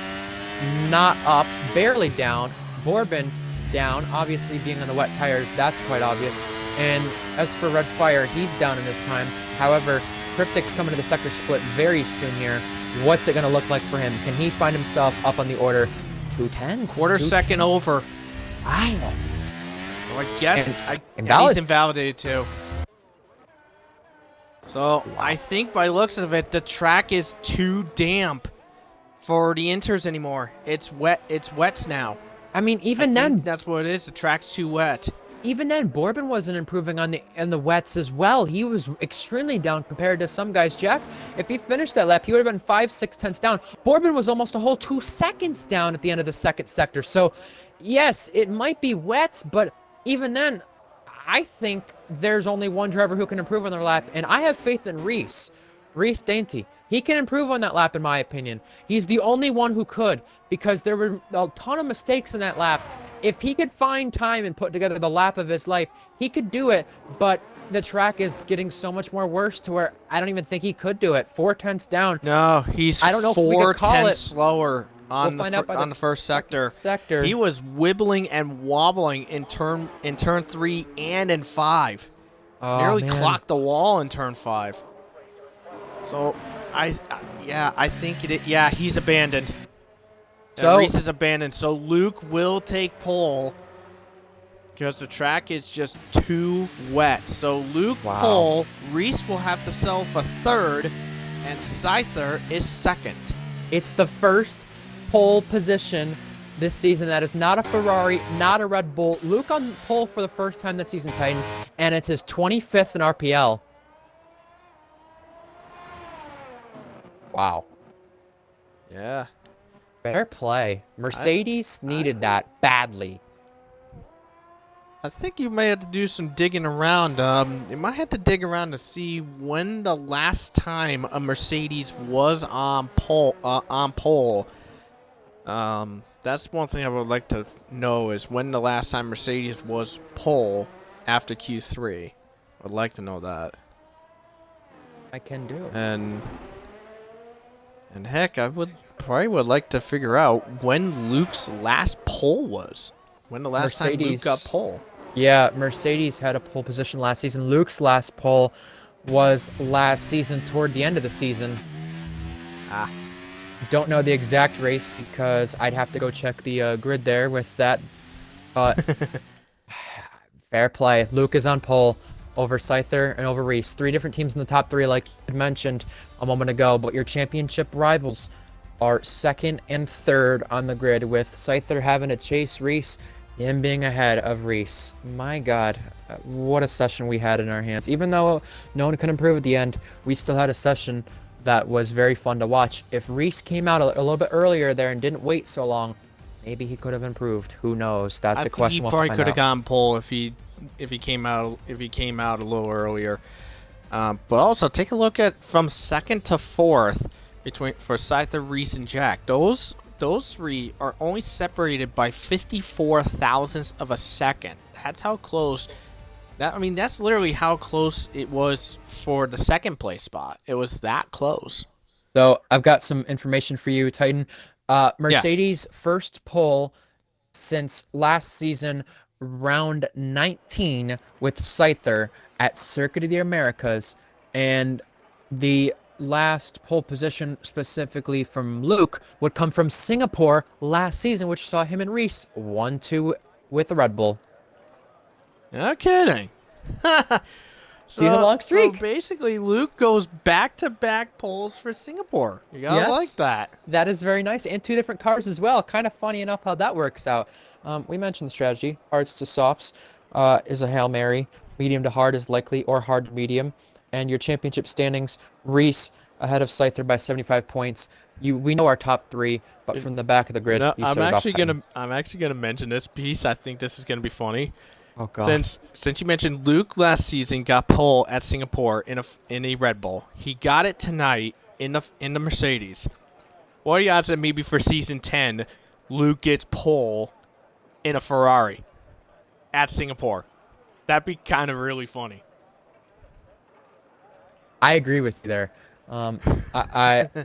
not up, barely down. Borbin down, obviously being on the wet tires, that's quite obvious. And as for Red Fire, he's down in this time. However, Cryptic's coming to the sector split very soon here. What's it going to look like for him? Can he find himself up on the order? 2/10. Quarter second over. Wow. Well, I guess and he's invalidated too. So I think by looks of it, the track is too damp for the inters anymore. It's wet. It's wets now. I mean, even then, that's what it is. The track's too wet. Even then, Borbin wasn't improving on the wets as well. He was extremely down compared to some guys. Jack, if he finished that lap, he would have been 5/6 down. Borbin was almost a whole 2 seconds down at the end of the second sector. So, yes, it might be wet, but even then, I think there's only one driver who can improve on their lap, and I have faith in Reese. Reese Dainty. He can improve on that lap, in my opinion. He's the only one who could, because there were a ton of mistakes in that lap. If he could find time and put together the lap of his life, he could do it, but the track is getting so much more worse to where I don't even think he could do it. 4/10 down. No, he's 4/10 slower on the first sector. He was wibbling and wobbling in turn 3 and in 5. Nearly clocked the wall in turn 5. So I think he's abandoned. So Reese is abandoned. So Luke will take pole because the track is just too wet. So Luke pole, Reese will have to settle for 3rd, and Scyther is 2nd. It's the first pole position this season that is not a Ferrari, not a Red Bull. Luke on pole for the first time this season, Titan, and it's his 25th in RPL. Wow. Yeah. Fair play. Mercedes needed that badly. I think you may have to do some digging around. You might have to dig around to see when the last time a Mercedes was on pole. That's one thing I would like to know is when the last time Mercedes was pole after Q3. I'd like to know that. I can do. And heck, I would like to figure out when Luke's last pole was. When the last time Luke got pole. Yeah, Mercedes had a pole position last season. Luke's last pole was last season toward the end of the season. Don't know the exact race because I'd have to go check the grid there with that. But fair play. Luke is on pole over Scyther and over Reese. 3 different teams in the top 3, like you mentioned a moment ago. But your championship rivals are 2nd and 3rd on the grid, with Scyther having to chase Reese, him being ahead of Reese. My God, what a session we had in our hands. Even though no one could improve at the end, we still had a session that was very fun to watch. If Reese came out a little bit earlier there and didn't wait so long, maybe he could have improved. Who knows? That's a question. He probably could have gotten pole if he came out a little earlier. But also take a look at from 2nd to 4th for Scyther, Reese, and Jack. Those 3 are only separated by 54 thousandths of a second. That's how close. That's literally how close it was for the 2nd place spot. It was that close. So I've got some information for you, Titan. Mercedes' first pole since last season, round 19 with Scyther at Circuit of the Americas, and the last pole position specifically from Luke would come from Singapore last season, which saw him and Reese 1-2 with the Red Bull. No kidding. See the long streak. So basically, Luke goes back-to-back poles for Singapore. You gotta like that. That is very nice, and 2 different cars as well. Kind of funny enough how that works out. We mentioned the strategy. Hards to softs is a Hail Mary. Medium to hard is likely, or hard to medium. And your championship standings, Reese ahead of Scyther by 75 points. We know our top 3, but from the back of the grid, I'm actually gonna mention this piece. I think this is gonna be funny. Oh God. Since you mentioned Luke last season got pole at Singapore in a Red Bull, he got it tonight in the Mercedes. What are the odds that maybe for season 10, Luke gets pole in a Ferrari at Singapore? That'd be kind of really funny. I agree with you there. I'm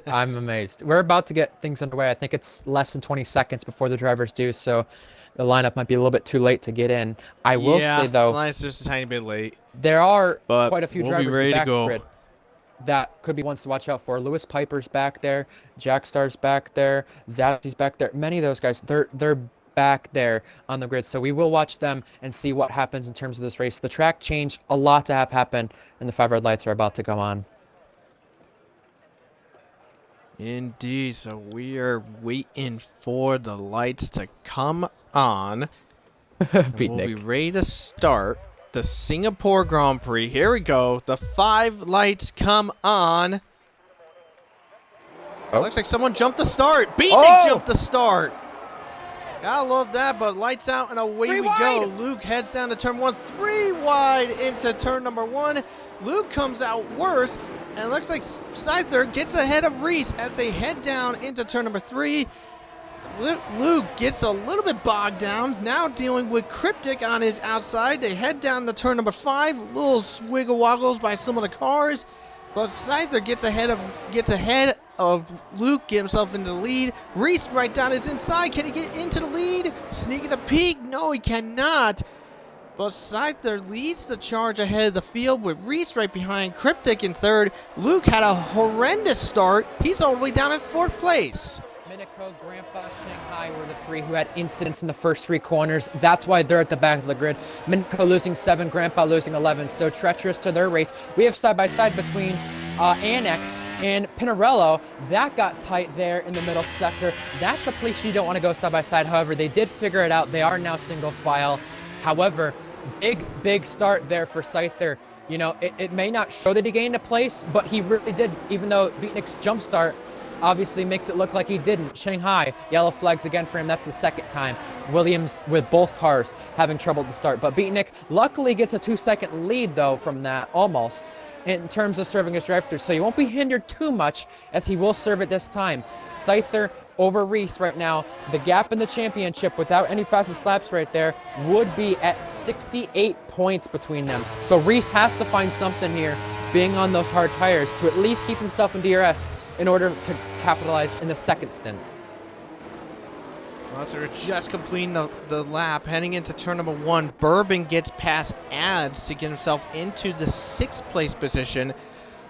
amazed. We're about to get things underway. I think it's less than 20 seconds before the drivers do, so the lineup might be a little bit too late to get in. I will say, though, the line's just a tiny bit late. There are but quite a few drivers in the back of the grid that could be ones to watch out for. Lewis Piper's back there. Jackstar's back there. Zassy's back there. Many of those guys, they're back there on the grid, so we will watch them and see what happens in terms of this race. The track changed a lot to have happen, and the 5 red lights are about to go on. Indeed, so we are waiting for the lights to come on. We'll be ready to start the Singapore Grand Prix. Here we go. The 5 lights come on. Oh. Looks like someone jumped the start. Beatnik jumped the start. Gotta love that, but lights out and away we go. Luke heads down to turn 1, 3 wide into turn number 1. Luke comes out worse. And it looks like Scyther gets ahead of Reese as they head down into turn number 3. Luke gets a little bit bogged down, now dealing with Cryptic on his outside. They head down to turn number 5. Little swiggle woggles by some of the cars. But Scyther gets ahead of Luke, get himself into the lead. Reese right down his inside. Can he get into the lead? Sneaking a peek? No, he cannot. But Scyther leads the charge ahead of the field with Reese right behind, Cryptic in 3rd. Luke had a horrendous start. He's all the way down in 4th place. Minico, Grandpa, Shanghai were the 3 who had incidents in the first 3 corners. That's why they're at the back of the grid. Minico losing 7, Grandpa losing 11. So treacherous to their race. We have side-by-side between Annex and Pinarello. That got tight there in the middle sector. That's a place you don't want to go side-by-side. However, they did figure it out. They are now single file. However, big start there for Scyther. You know, it may not show that he gained a place, but he really did, even though Beatnik's jump start obviously makes it look like he didn't. Shanghai, yellow flags again for him. That's the 2nd time. Williams with both cars having trouble to start. But Beatnik luckily gets a 2-second lead, though, from that, almost, in terms of serving his drive-through. So he won't be hindered too much, as he will serve it this time. Scyther over Reese right now. The gap in the championship without any fastest laps right there would be at 68 points between them. So Reese has to find something here, being on those hard tires, to at least keep himself in DRS in order to capitalize in the second stint. So as they're just completing the lap, heading into turn number 1, Bourbon gets past Ads to get himself into the 6th place position.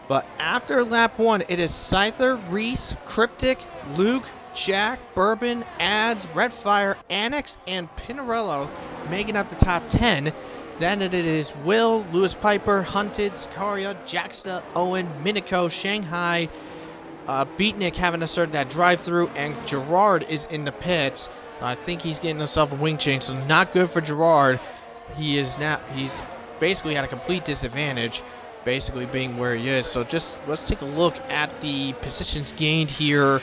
But after lap 1, it is Scyther, Reese, Cryptic, Luke, Jack, Bourbon, Ads, Redfire, Annex, and Pinarello making up the top 10. Then it is Will, Lewis Piper, Hunted, Sicaria, Jacksta, Owen, Minico, Shanghai, Beatnik having to start that drive-through, and Gerard is in the pits. I think he's getting himself a wing change, so not good for Gerard. He's basically at a complete disadvantage, basically being where he is. So just let's take a look at the positions gained here.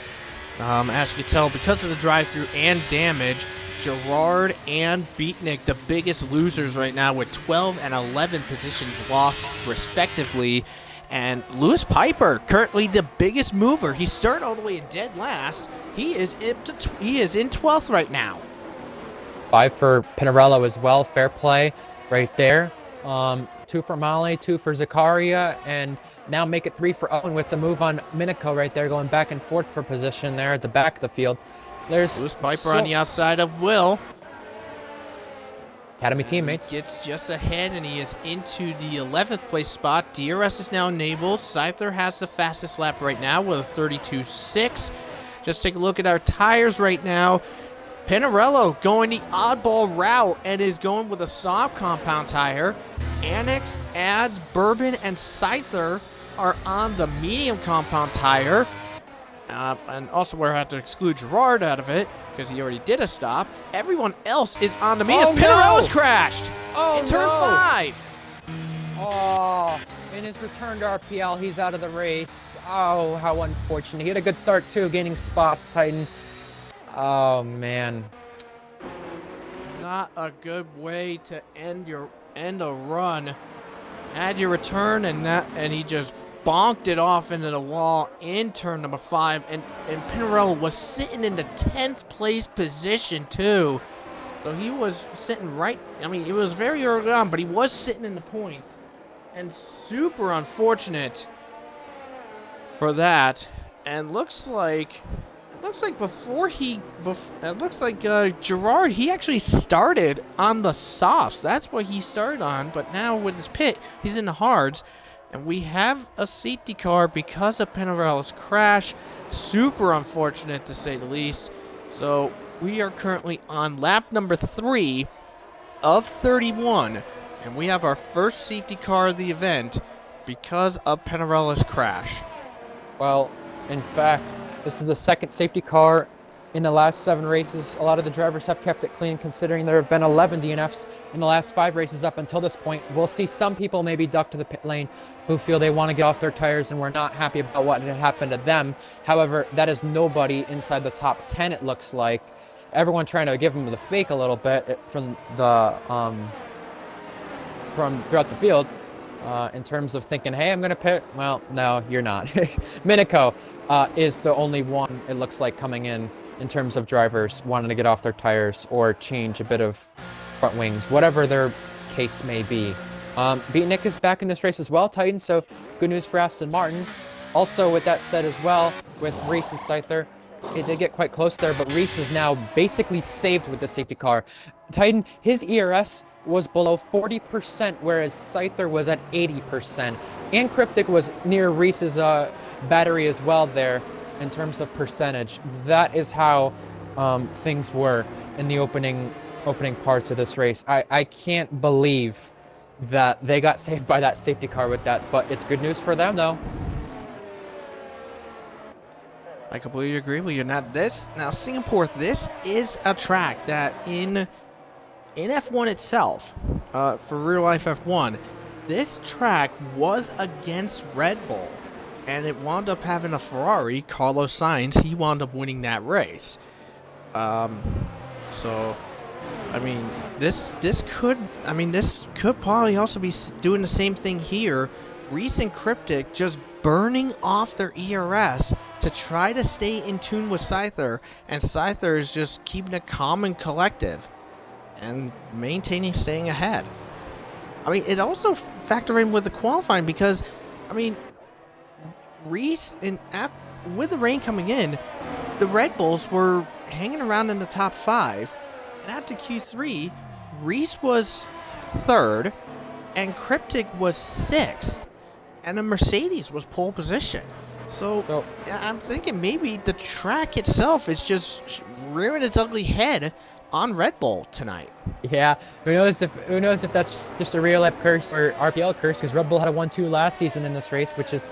As you can tell, because of the drive-through and damage, Gerard and Beatnik, the biggest losers right now, with 12 and 11 positions lost respectively. And Lewis Piper, currently the biggest mover. He started all the way in dead last. He is in 12th right now. 5 for Pinarello as well. Fair play right there. 2 for Molly, 2 for Zakaria, and now make it 3 for Owen with the move on Minico right there, going back and forth for position there at the back of the field. There's Lewis Piper on the outside of Will. Academy teammates. Gets just ahead, and he is into the 11th place spot. DRS is now enabled. Scyther has the fastest lap right now with a 32.6. Just take a look at our tires right now. Pinarello going the oddball route and is going with a soft compound tire. Annex, Ads, Bourbon, and Scyther are on the medium compound tire. And also we're going to have to exclude Gerard out of it because he already did a stop. Everyone else is on the medium. Pinarello's crashed in turn 5. Oh, in his return to RPL, he's out of the race. Oh, how unfortunate. He had a good start too, gaining spots, Titan. Oh, man. Not a good way to end a run. Had your return, and he just bonked it off into the wall in turn number 5, and Pinarello was sitting in the 10th place position too. So he was sitting right, I mean, it was very early on, but he was sitting in the points. And super unfortunate for that. And looks like Gerard, he actually started on the softs. That's what he started on, but now with his pit, he's in the hards. And we have a safety car because of Pinarello's crash. Super unfortunate, to say the least. So we are currently on lap number 3 of 31. And we have our first safety car of the event because of Pinarello's crash. Well, in fact, this is the second safety car in the last 7 races. A lot of the drivers have kept it clean, considering there have been 11 DNFs in the last 5 races up until this point. We'll see some people maybe duck to the pit lane who feel they want to get off their tires and were not happy about what had happened to them. However, that is nobody inside the top 10, it looks like. Everyone trying to give them the fake a little bit from throughout the field in terms of thinking, hey, I'm going to pit. Well, no, you're not. Minico is the only one, it looks like, coming in terms of drivers wanting to get off their tires or change a bit of front wings, whatever their case may be. Beatnik is back in this race as well, Titan, so good news for Aston Martin. Also, with that said as well, with Reese and Scyther, it did get quite close there, but Reese is now basically saved with the safety car. Titan, his ERS was below 40%, whereas Scyther was at 80%. And Cryptic was near Reese's battery as well there in terms of percentage. That is how things were in the opening parts of this race. I can't believe that they got saved by that safety car with that, but it's good news for them though. I completely agree with you. Now Singapore, this is a track that in F1 itself, for real life F1, this track was against Red Bull, and it wound up having a Ferrari, Carlos Sainz. He wound up winning that race. So, I mean, this could probably also be doing the same thing here. Reese and Cryptic just burning off their ERS to try to stay in tune with Scyther, and Scyther is just keeping it calm and collective and maintaining staying ahead. I mean, it also factor in with the qualifying because, I mean, Reese, with the rain coming in, the Red Bulls were hanging around in the top 5, and after Q3, Reese was 3rd, and Cryptic was 6th, and the Mercedes was pole position. So I'm thinking maybe the track itself is just rearing its ugly head on Red Bull tonight. Yeah, who knows if that's just a real life curse or RPL curse, because Red Bull had a 1-2 last season in this race, which is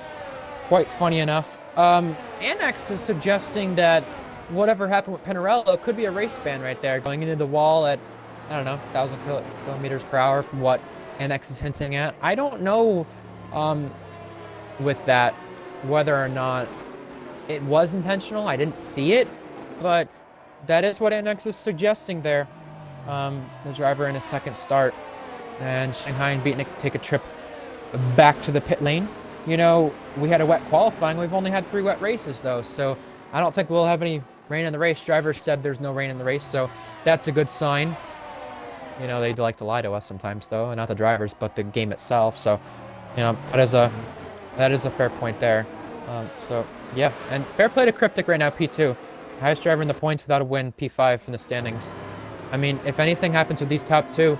quite funny enough. Annex is suggesting that whatever happened with Pinarello could be a race ban right there, going into the wall at, I don't know, 1,000 kilometers per hour from what Annex is hinting at. I don't know with that whether or not it was intentional. I didn't see it, but that is what Annex is suggesting there. The driver in a second start, and Shanghai and Beatnik take a trip back to the pit lane. You know, we had a wet qualifying. We've only had 3 wet races, though, so I don't think we'll have any rain in the race. Driver said there's no rain in the race, so that's a good sign. You know, they like to lie to us sometimes, though, and not the drivers, but the game itself. So, you know, that is a fair point there. So, yeah, and fair play to Cryptic right now, P2. Highest driver in the points without a win, P5 in the standings. I mean, if anything happens with these top 2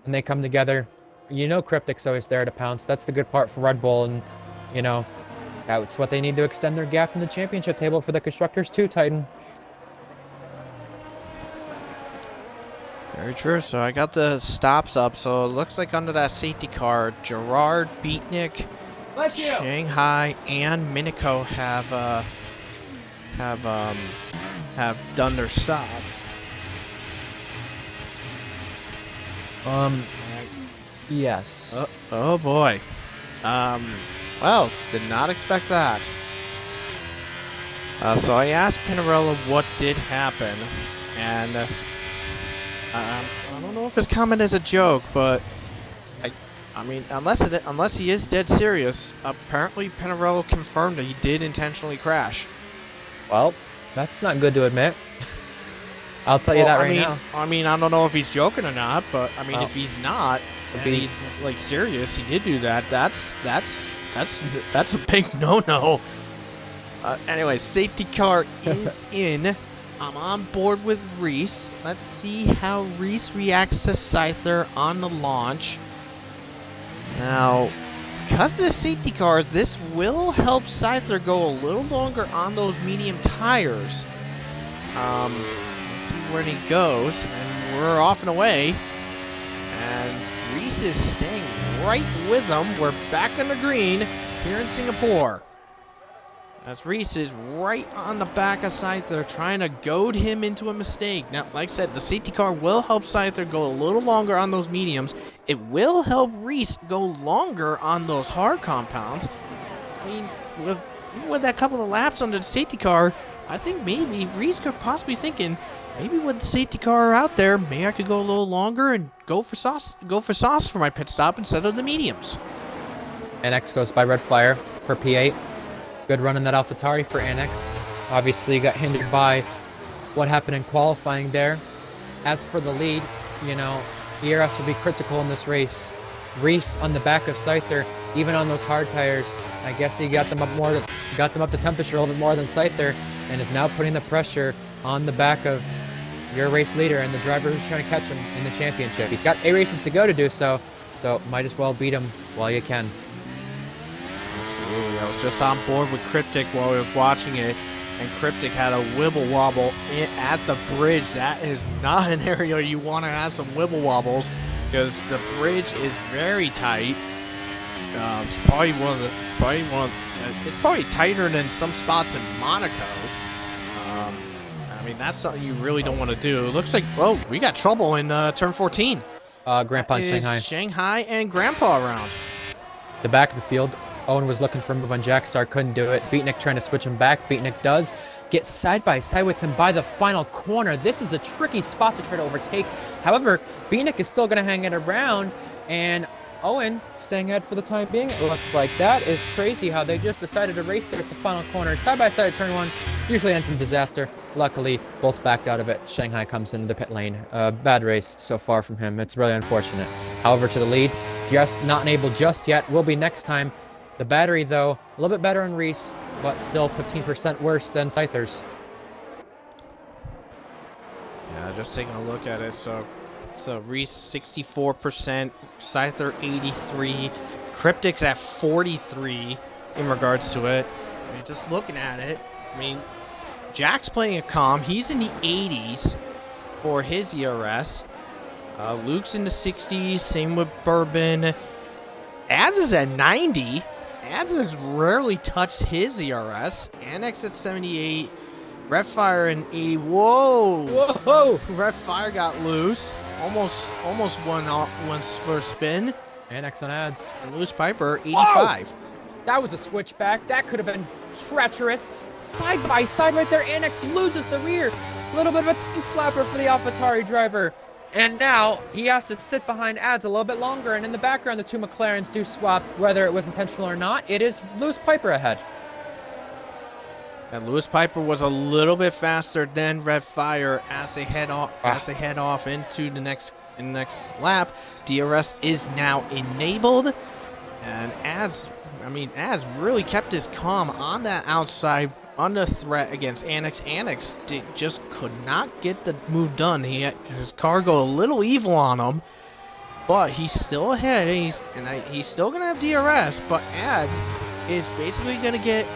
and they come together, you know Cryptic's always there to pounce. That's the good part for Red Bull, and, you know, that's what they need to extend their gap in the championship table for the Constructors too, Titan. Very true. So I got the stops up. So it looks like under that safety car, Gerard, Beatnik, Shanghai, and Minico have done their stops. Yes. Oh boy. Well, did not expect that. So I asked Pinarello what did happen, and I don't know if his comment is a joke, but I mean, unless he is dead serious, apparently Pinarello confirmed that he did intentionally crash. Well, that's not good to admit. I'll tell you that right now. I mean, I don't know if he's joking or not, but I mean, if he's not, and he's like serious, he did do that. That's a big no-no. Anyway, safety car is in. I'm on board with Reese. Let's see how Reese reacts to Scyther on the launch. Now, because of the safety car, this will help Scyther go a little longer on those medium tires. Let's see where he goes, and we're off and away. And Reese is staying right with them. We're back on the green here in Singapore. As Reese is right on the back of Scyther, trying to goad him into a mistake. Now, like I said, the safety car will help Scyther go a little longer on those mediums. It will help Reese go longer on those hard compounds. I mean, with that couple of laps under the safety car, I think maybe Reese could possibly thinking, maybe with the safety car out there, maybe I could go a little longer and go for sauce for my pit stop instead of the mediums. NX goes by red flyer for P8. Good run in that AlphaTauri for Annex. Obviously got hindered by what happened in qualifying there. As for the lead, you know, ERS will be critical in this race. Reese on the back of Scyther, even on those hard tires, I guess he got them up to temperature a little bit more than Scyther, and is now putting the pressure on the back of your race leader and the driver who's trying to catch him in the championship. He's got 8 races to go to do so, so might as well beat him while you can. Absolutely. I was just on board with Cryptic while I was watching it, and Cryptic had a wibble wobble at the bridge. That is not an area you want to have some wibble wobbles, because the bridge is very tight. It's probably it's probably tighter than some spots in Monaco. I mean, that's something you really don't want to do. It looks like, oh, we got trouble in turn 14. Grandpa and Shanghai. Shanghai and Grandpa around. The back of the field. Owen was looking for a move on Jackstar, couldn't do it. Beatnik trying to switch him back. Beatnik does get side by side with him by the final corner. This is a tricky spot to try to overtake. However, Beatnik is still going to hang it around, and Owen staying ahead for the time being, it looks like. That is crazy how they just decided to race there at the final corner. Side by side at turn 1 usually ends in disaster. Luckily, both backed out of it. Shanghai comes into the pit lane. Bad race so far from him. It's really unfortunate. However, to the lead, just not enabled just yet. Will be next time. The battery, though, a little bit better on Reese, but still 15% worse than Scyther's. Yeah, just taking a look at it. So Reese 64%, Scyther 83, Cryptic's at 43 in regards to it. I mean, just looking at it, I mean, Jack's playing it calm. He's in the 80s for his ERS. Luke's in the 60s. Same with Bourbon. Ads is at 90. Ads has rarely touched his ERS. Annex at 78. Redfire in 80. Whoa! Whoa! Redfire got loose. Almost won once for a spin. Annex on ads. And Loose Piper 85. Whoa! That was a switchback. That could have been treacherous. Side by side right there. Annex loses the rear. A little bit of a tank slapper for the AlphaTauri driver. And now he has to sit behind ads a little bit longer. And in the background, the two McLarens do swap, whether it was intentional or not. It is Lewis Piper ahead. And Lewis Piper was a little bit faster than Redfire as they head off into the next lap. DRS is now enabled, and Ads really kept his calm on that outside under threat against Annex. Annex just could not get the move done. His car go a little evil on him, but he's still ahead. He's still gonna have DRS, but Ads is basically gonna get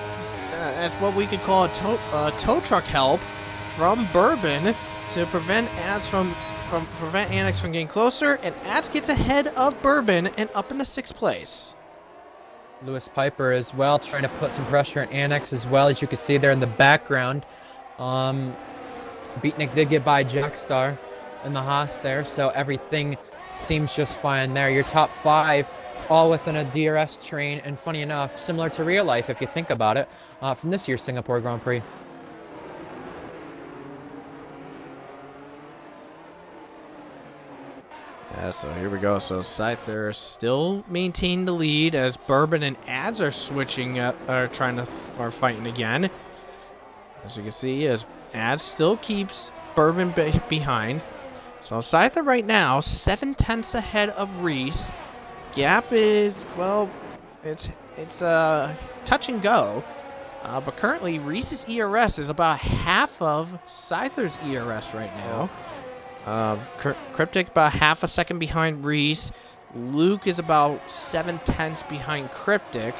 that's what we could call a tow truck help from Bourbon to prevent Ads prevent Annex from getting closer, and Ads gets ahead of Bourbon and up into 6th place. Lewis Piper as well, trying to put some pressure on Annex as well, as you can see there in the background. Beatnik did get by Jackstar in the Haas there, so everything seems just fine there. Your top 5 all within a DRS train, and funny enough, similar to real life if you think about it, from this year's Singapore Grand Prix. Yeah, so here we go. So Scyther still maintain the lead as Bourbon and Ads are switching, are fighting again. As you can see, as Ads still keeps Bourbon behind. So Scyther right now 7/10 ahead of Reese. Gap is, well, it's touch and go. But currently Reese's ERS is about half of Scyther's ERS right now. Cryptic about half a second behind Reese. Luke is about 7/10 behind Cryptic,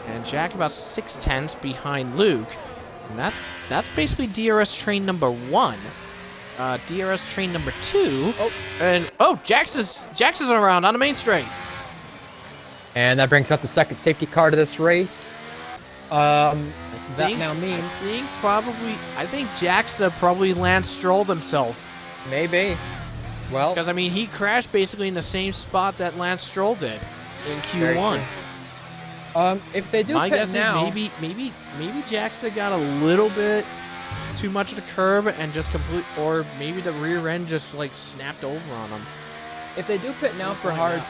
and Jack about 6/10 behind Luke. And that's basically DRS train number 1. DRS train number 2. Jax is around on the main straight. And that brings up the second safety car to this race. That now means I think Jackson probably Lance Strolled himself. Maybe. Well, because I mean he crashed basically in the same spot that Lance Stroll did in Q1. If they do my pit guess now, is maybe Jackson got a little bit too much of the curb and just or maybe the rear end just like snapped over on him. If they do pit now for hard,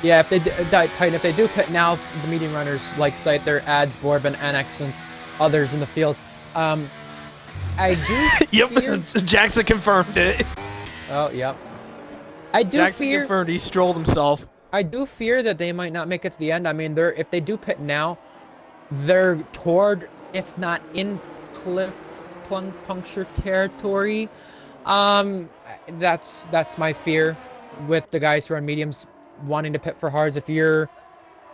yeah, if they Titan, if they do pit now, the medium runners like Scyther, Ads, Bourbon, Annex, and others in the field. I do. Yep, Jackson confirmed it. Oh, yep. I do Jackson fear. confirmed he strolled himself. I do fear that they might not make it to the end. I mean, if they do pit now, they're toward, if not in cliff puncture territory. That's my fear with the guys who are on mediums wanting to pit for hards. If you're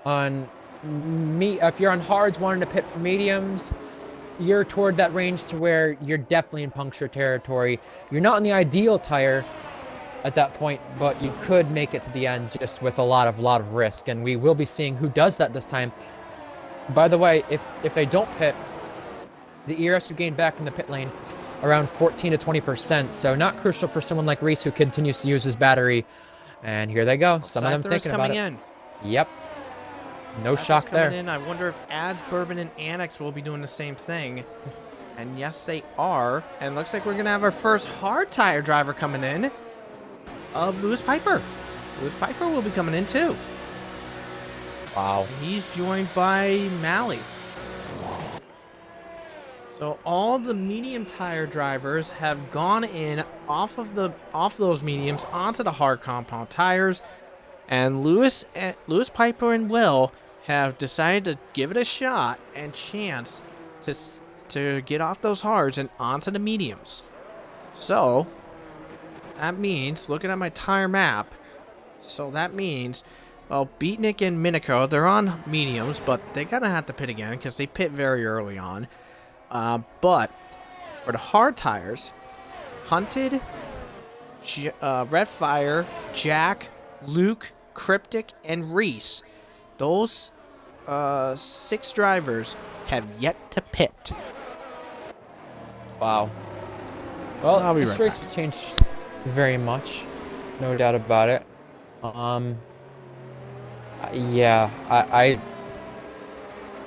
on hards wanting to pit for mediums, you're toward that range to where you're definitely in puncture territory. You're not on the ideal tire at that point, but you could make it to the end just with a lot of risk, and we will be seeing who does that this time. By the way, if they don't pit, the ERS will gain back in the pit lane around 14 to 20%, so not crucial for someone like Reese who continues to use his battery. And here they go. Some of them thinking about it. In. Yep. No shock there. I wonder if Ads, Bourbon, and Annex will be doing the same thing. And yes, they are. And looks like we're going to have our first hard tire driver coming in of Lewis Piper. Lewis Piper will be coming in too. Wow. And he's joined by Malley. So all the medium tire drivers have gone in off those mediums onto the hard compound tires, and Lewis Piper and Will have decided to give it a shot and chance to get off those hards and onto the mediums. So that means, looking at my tire map, that means, well, Beatnik and Minico, they're on mediums, but they're gonna have to pit again because they pit very early on. But for the hard tires, Hunted, Redfire, Jack, Luke, Cryptic, and Reese, those 6 drivers have yet to pit. Wow. Well, I'll be this right race back. changed very much, no doubt about it. Yeah,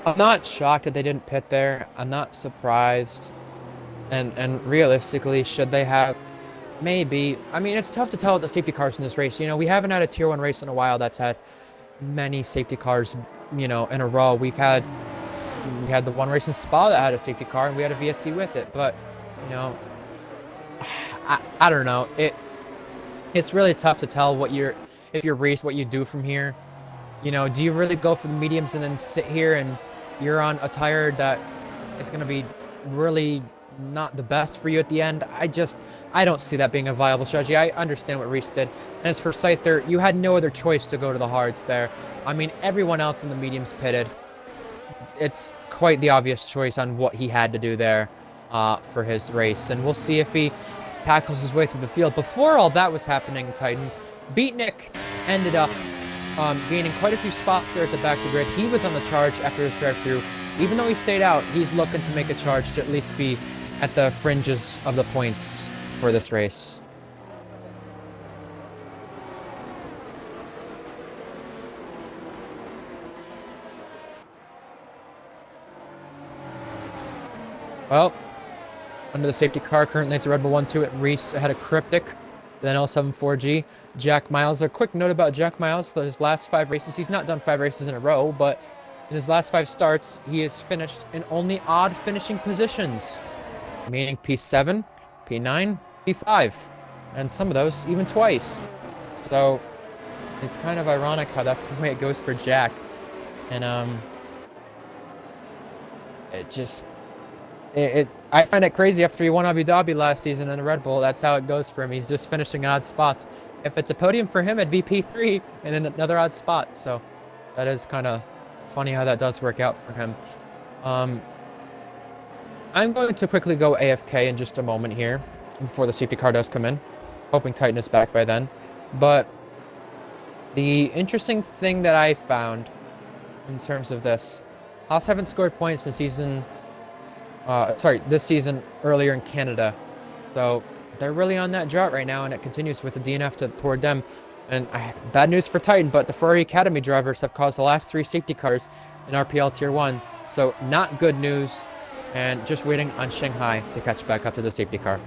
I'm not shocked that they didn't pit there. I'm not surprised. And realistically, should they have? Maybe. I mean, it's tough to tell with the safety cars in this race. You know, we haven't had a Tier 1 race in a while that's had many safety cars, you know, in a row. We had the one race in Spa that had a safety car, and we had a VSC with it. But, you know, I don't know. It's really tough to tell if you're race, what you do from here. You know, do you really go for the mediums and then sit here and you're on a tire that is going to be really not the best for you at the end? I don't see that being a viable strategy. I understand what Reese did. And as for Scyther, you had no other choice to go to the hards there. I mean, everyone else in the mediums pitted. It's quite the obvious choice on what he had to do there for his race. And we'll see if he tackles his way through the field. Before all that was happening, Titan, Beatnik ended up gaining quite a few spots there at the back of the grid. He was on the charge after his drive-through. Even though he stayed out, he's looking to make a charge to at least be at the fringes of the points for this race. Well, under the safety car, currently it's a Red Bull 1-2 at Reese ahead of Cryptic, then L74G. Jack Miles. A quick note about Jack Miles. His last 5 races, he's not done 5 races in a row, but in his last 5 starts, he has finished in only odd finishing positions, meaning P7, P9, P5, and some of those even twice. So it's kind of ironic how that's the way it goes for Jack. And I find it crazy after he won Abu Dhabi last season in a Red Bull. That's how it goes for him. He's just finishing in odd spots. If it's a podium for him, it'd be P3 and in another odd spot. So that is kind of funny how that does work out for him. I'm going to quickly go AFK in just a moment here before the safety car does come in. Hoping Titan is back by then. But the interesting thing that I found in terms of this, Haas haven't scored points this season earlier in Canada. So they're really on that drought right now, and it continues with the DNF toward them. And bad news for Titan, but the Ferrari Academy drivers have caused the last 3 safety cars in RPL Tier 1. So not good news, and just waiting on Shanghai to catch back up to the safety car.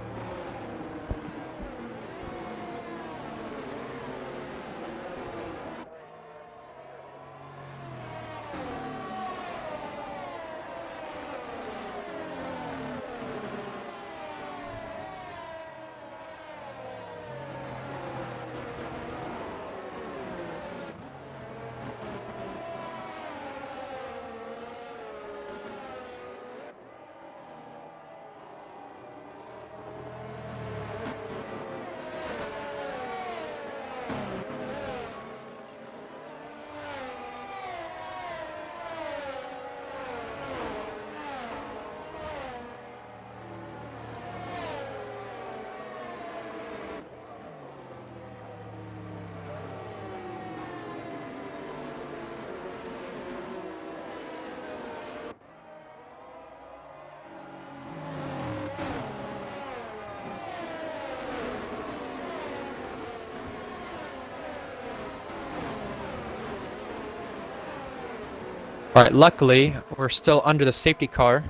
Alright, luckily, we're still under the safety car.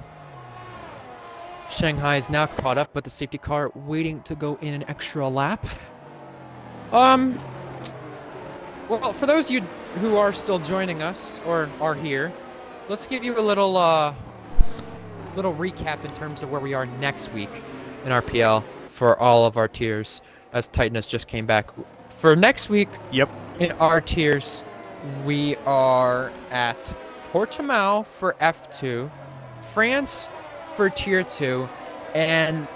Shanghai is now caught up, but the safety car waiting to go in an extra lap. Well, for those of you who are still joining us or are here, let's give you a little recap in terms of where we are next week in RPL for all of our tiers, as Titanus just came back. For next week, Yep. in our tiers, we are at Portimao for F2, France for Tier 2, and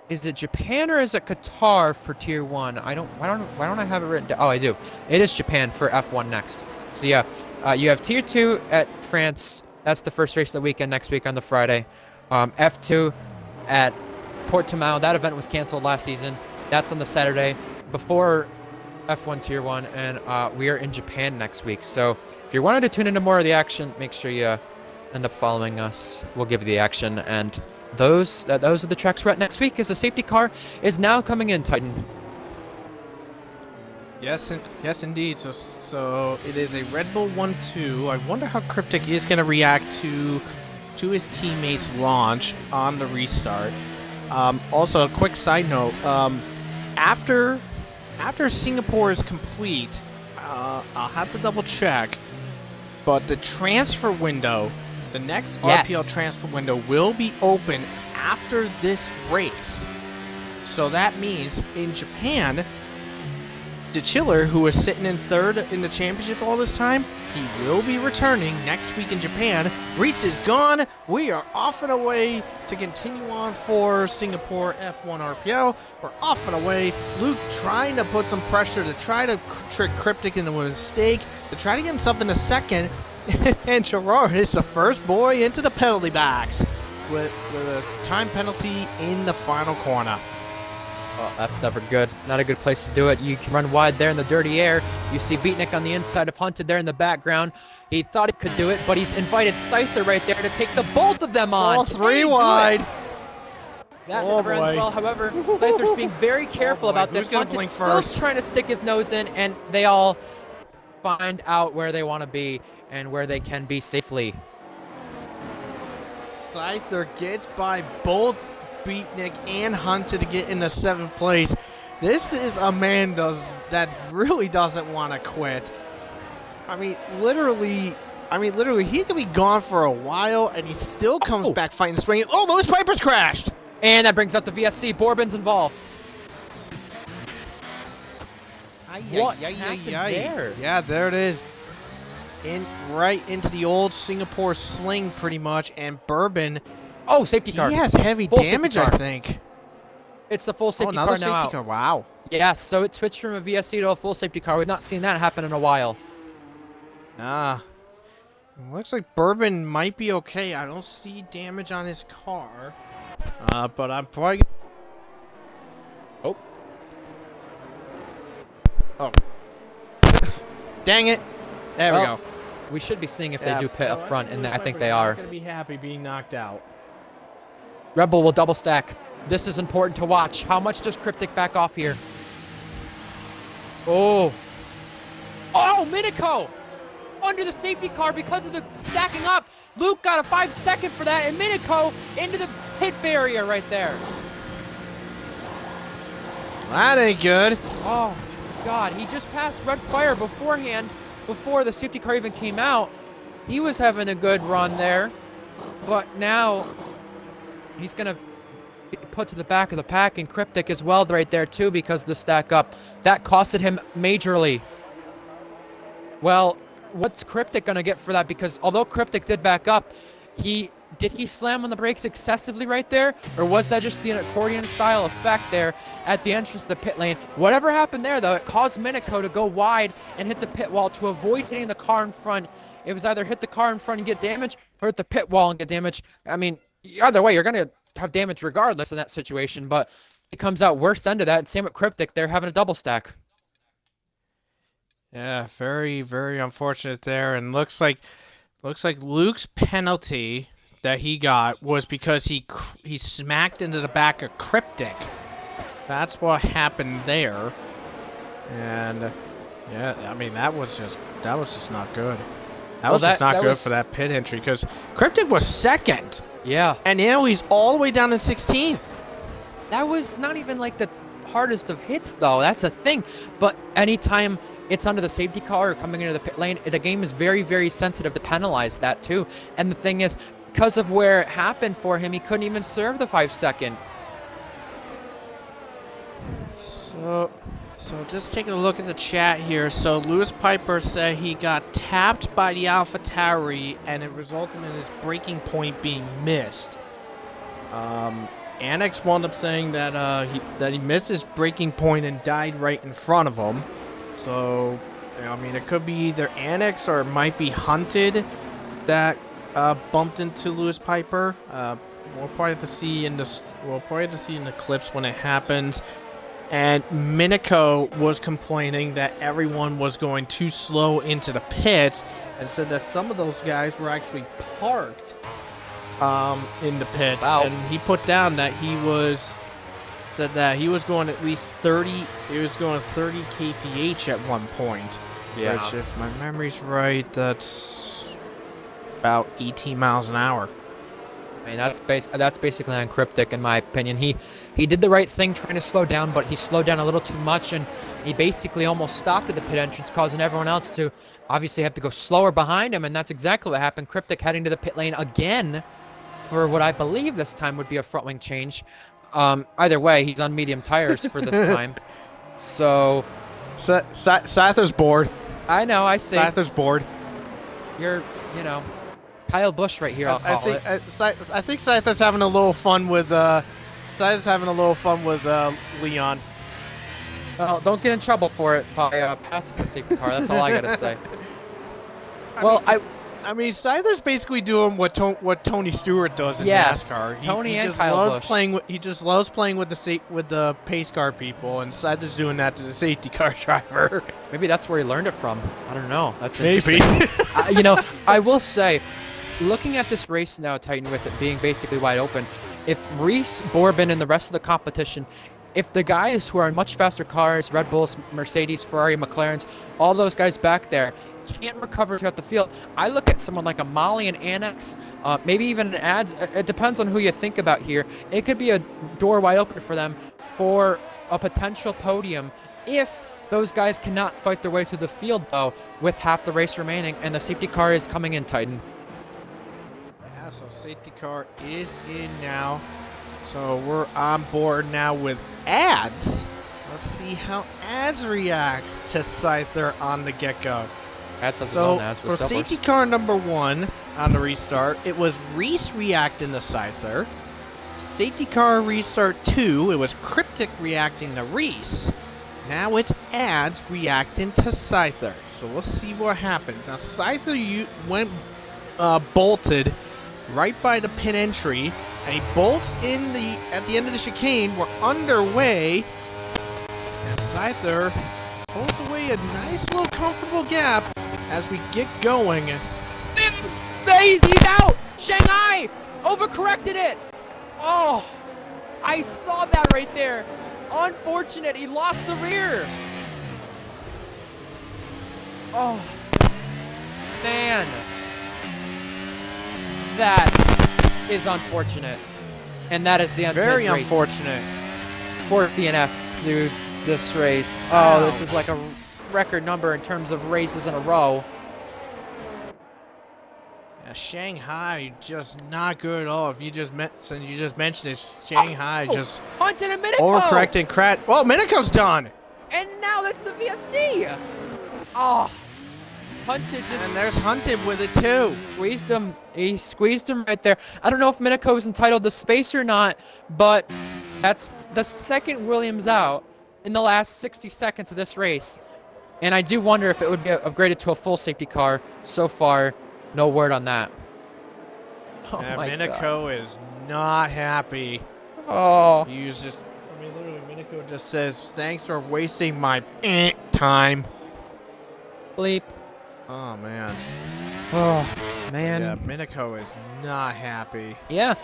is it Japan or is it Qatar for Tier 1? Why don't I have it written down? Oh, I do. It is Japan for F1 next. So yeah, you have Tier 2 at France. That's the first race of the weekend next week on the Friday. F2 at Portimao. That event was canceled last season. That's on the Saturday before F1 Tier 1, and we are in Japan next week. So if you're wanting to tune into more of the action, make sure you end up following us. We'll give you the action, and those are the tracks we're at next week, as the safety car is now coming in, Titan. Yes, yes, indeed. So it is a Red Bull 1-2. I wonder how Cryptic is going to react to his teammates' launch on the restart. Also, a quick side note: after Singapore is complete, I'll have to double check, but the transfer window, the next RPL transfer window, will be open after this race. So that means in Japan, the Chiller, who is sitting in third in the championship all this time, he will be returning next week in Japan. Reese is gone. We are off and away to continue on for Singapore F1 RPL. We're off and away. Luke trying to put some pressure to try to trick Cryptic into a mistake, to try to get himself in a second. And Gerard is the first boy into the penalty box with a time penalty in the final corner. Well, that's never good. Not a good place to do it. You can run wide there in the dirty air. You see Beatnik on the inside of Hunted there in the background. He thought he could do it, but he's invited Scyther right there to take the both of them on. All three wide. That never ends well. However, Scyther's being very careful about this. Hunted's still trying to stick his nose in, and they all find out where they want to be and where they can be safely. Scyther gets by both Beatnik and Hunted to get into 7th place. This is a man that really doesn't want to quit. I mean, literally, he could be gone for a while, and he still comes back fighting, swinging. Oh, Lewis Piper's crashed! And that brings up the VSC. Bourbon's involved. What happened there? Yeah, there it is. Right into the old Singapore sling, pretty much, and Bourbon. Oh, safety car. He has heavy damage, I think. It's the full safety car now. Safety car. Wow. Yeah, so it switched from a VSC to a full safety car. We've not seen that happen in a while. Nah. Looks like Bourbon might be okay. I don't see damage on his car. But I'm probably... Oh. Dang it. There we go. We should be seeing if they do pit up front, and I think they are. Not going to be happy being knocked out. Red Bull will double stack. This is important to watch. How much does Cryptic back off here? Oh, Minico! Under the safety car because of the stacking up. Luke got a 5-second for that, and Minico into the pit barrier right there. That ain't good. Oh, God. He just passed red fire beforehand, before the safety car even came out. He was having a good run there, but now he's going to be put to the back of the pack, and Cryptic as well right there too because of the stack up. That costed him majorly. Well, what's Cryptic going to get for that? Because although Cryptic did back up, did he slam on the brakes excessively right there? Or was that just the accordion style effect there at the entrance to the pit lane? Whatever happened there, though, it caused Minico to go wide and hit the pit wall to avoid hitting the car in front. It was either hit the car in front and get damage, or hit the pit wall and get damage. I mean, either way, you're going to have damage regardless in that situation, but it comes out worse end of that. Same with Cryptic. They're having a double stack. Yeah, very, very unfortunate there. And looks like Luke's penalty that he got was because he smacked into the back of Cryptic. That's what happened there. And yeah, I mean that was just not good. That was just not good for that pit entry because Cryptic was second. Yeah. And now he's all the way down in 16th. That was not even like the hardest of hits though. That's the thing. But anytime it's under the safety car or coming into the pit lane, the game is very, very sensitive to penalize that too. And the thing is, because of where it happened for him, he couldn't even serve the 5-second. So just taking a look at the chat here. So Lewis Piper said he got tapped by the AlphaTauri and it resulted in his braking point being missed. Annex wound up saying that he missed his braking point and died right in front of him. So, I mean, it could be either Annex or it might be Hunted that bumped into Lewis Piper. We'll probably have to see in the clips when it happens. And Minico was complaining that everyone was going too slow into the pits and said that some of those guys were actually parked in the pits. Wow. And he put down that said that he was going at least 30, he was going 30 kph at one point. Yeah. Which, if my memory's right, that's about 18 miles an hour. I mean, that's basically on Cryptic, in my opinion. He did the right thing trying to slow down, but he slowed down a little too much, and he basically almost stopped at the pit entrance, causing everyone else to obviously have to go slower behind him, and that's exactly what happened. Cryptic heading to the pit lane again for what I believe this time would be a front wing change. Either way, he's on medium tires for this time. So... Scyther's bored. I know, I see. Scyther's bored. You're, Kyle Busch right here, I'll call it. I think Scyther's having a little fun with Leon. Well, don't get in trouble for it by passing the safety car. That's all I gotta say. I mean, Scyther's basically doing what Tony Stewart does in NASCAR. Tony he and just Kyle loves Busch. He just loves playing with the pace car people, and Scyther's doing that to the safety car driver. Maybe that's where he learned it from. I don't know. That's Maybe. interesting. I will say, looking at this race now, Titan, with it being basically wide open, if Reese, Bourbon, and the rest of the competition, if the guys who are in much faster cars, Red Bulls, Mercedes, Ferrari, McLarens, all those guys back there, can't recover throughout the field, I look at someone like a Molly and Annex, maybe even an Ads. It depends on who you think about here. It could be a door wide open for them for a potential podium if those guys cannot fight their way through the field, though, with half the race remaining, and the safety car is coming in, Titan. Yeah, so safety car is in now. So we're on board now with Ads. Let's see how Ads reacts to Scyther on the get-go. Ads has his own Ads for safety car number 1 on the restart, it was Reese reacting to Scyther. Safety car restart 2, it was Cryptic reacting to Reese. Now it's Ads reacting to Scyther. So we'll see what happens. Now Scyther went bolted right by the pit entry, and he bolts at the end of the chicane. We're underway, and Scyther pulls away a nice little comfortable gap as we get going. He's out! Shanghai overcorrected it! Oh, I saw that right there. Unfortunate, he lost the rear. Oh, man. That is unfortunate. And that is the end of his race. Very unfortunate. Fourth DNF to this race. Oh, this is like a record number in terms of races in a row. Yeah, Shanghai just not good at all. If you just since you just mentioned it, Shanghai just Hunted and Minico. overcorrecting crash. Well, Minico's done. And now that's the VSC. Oh, Hunted just. And there's Hunted with it too. Squeezed him. He squeezed him right there. I don't know if Minico is entitled to space or not, but that's the second Williams out in the last 60 seconds of this race. And I do wonder if it would be upgraded to a full safety car. So far, no word on that. Oh Yeah, my Minico God. is not happy. Oh. Literally, Minico just says, thanks for wasting my time. Bleep. Oh, man. Oh, man. Yeah, Minico is not happy. Yeah.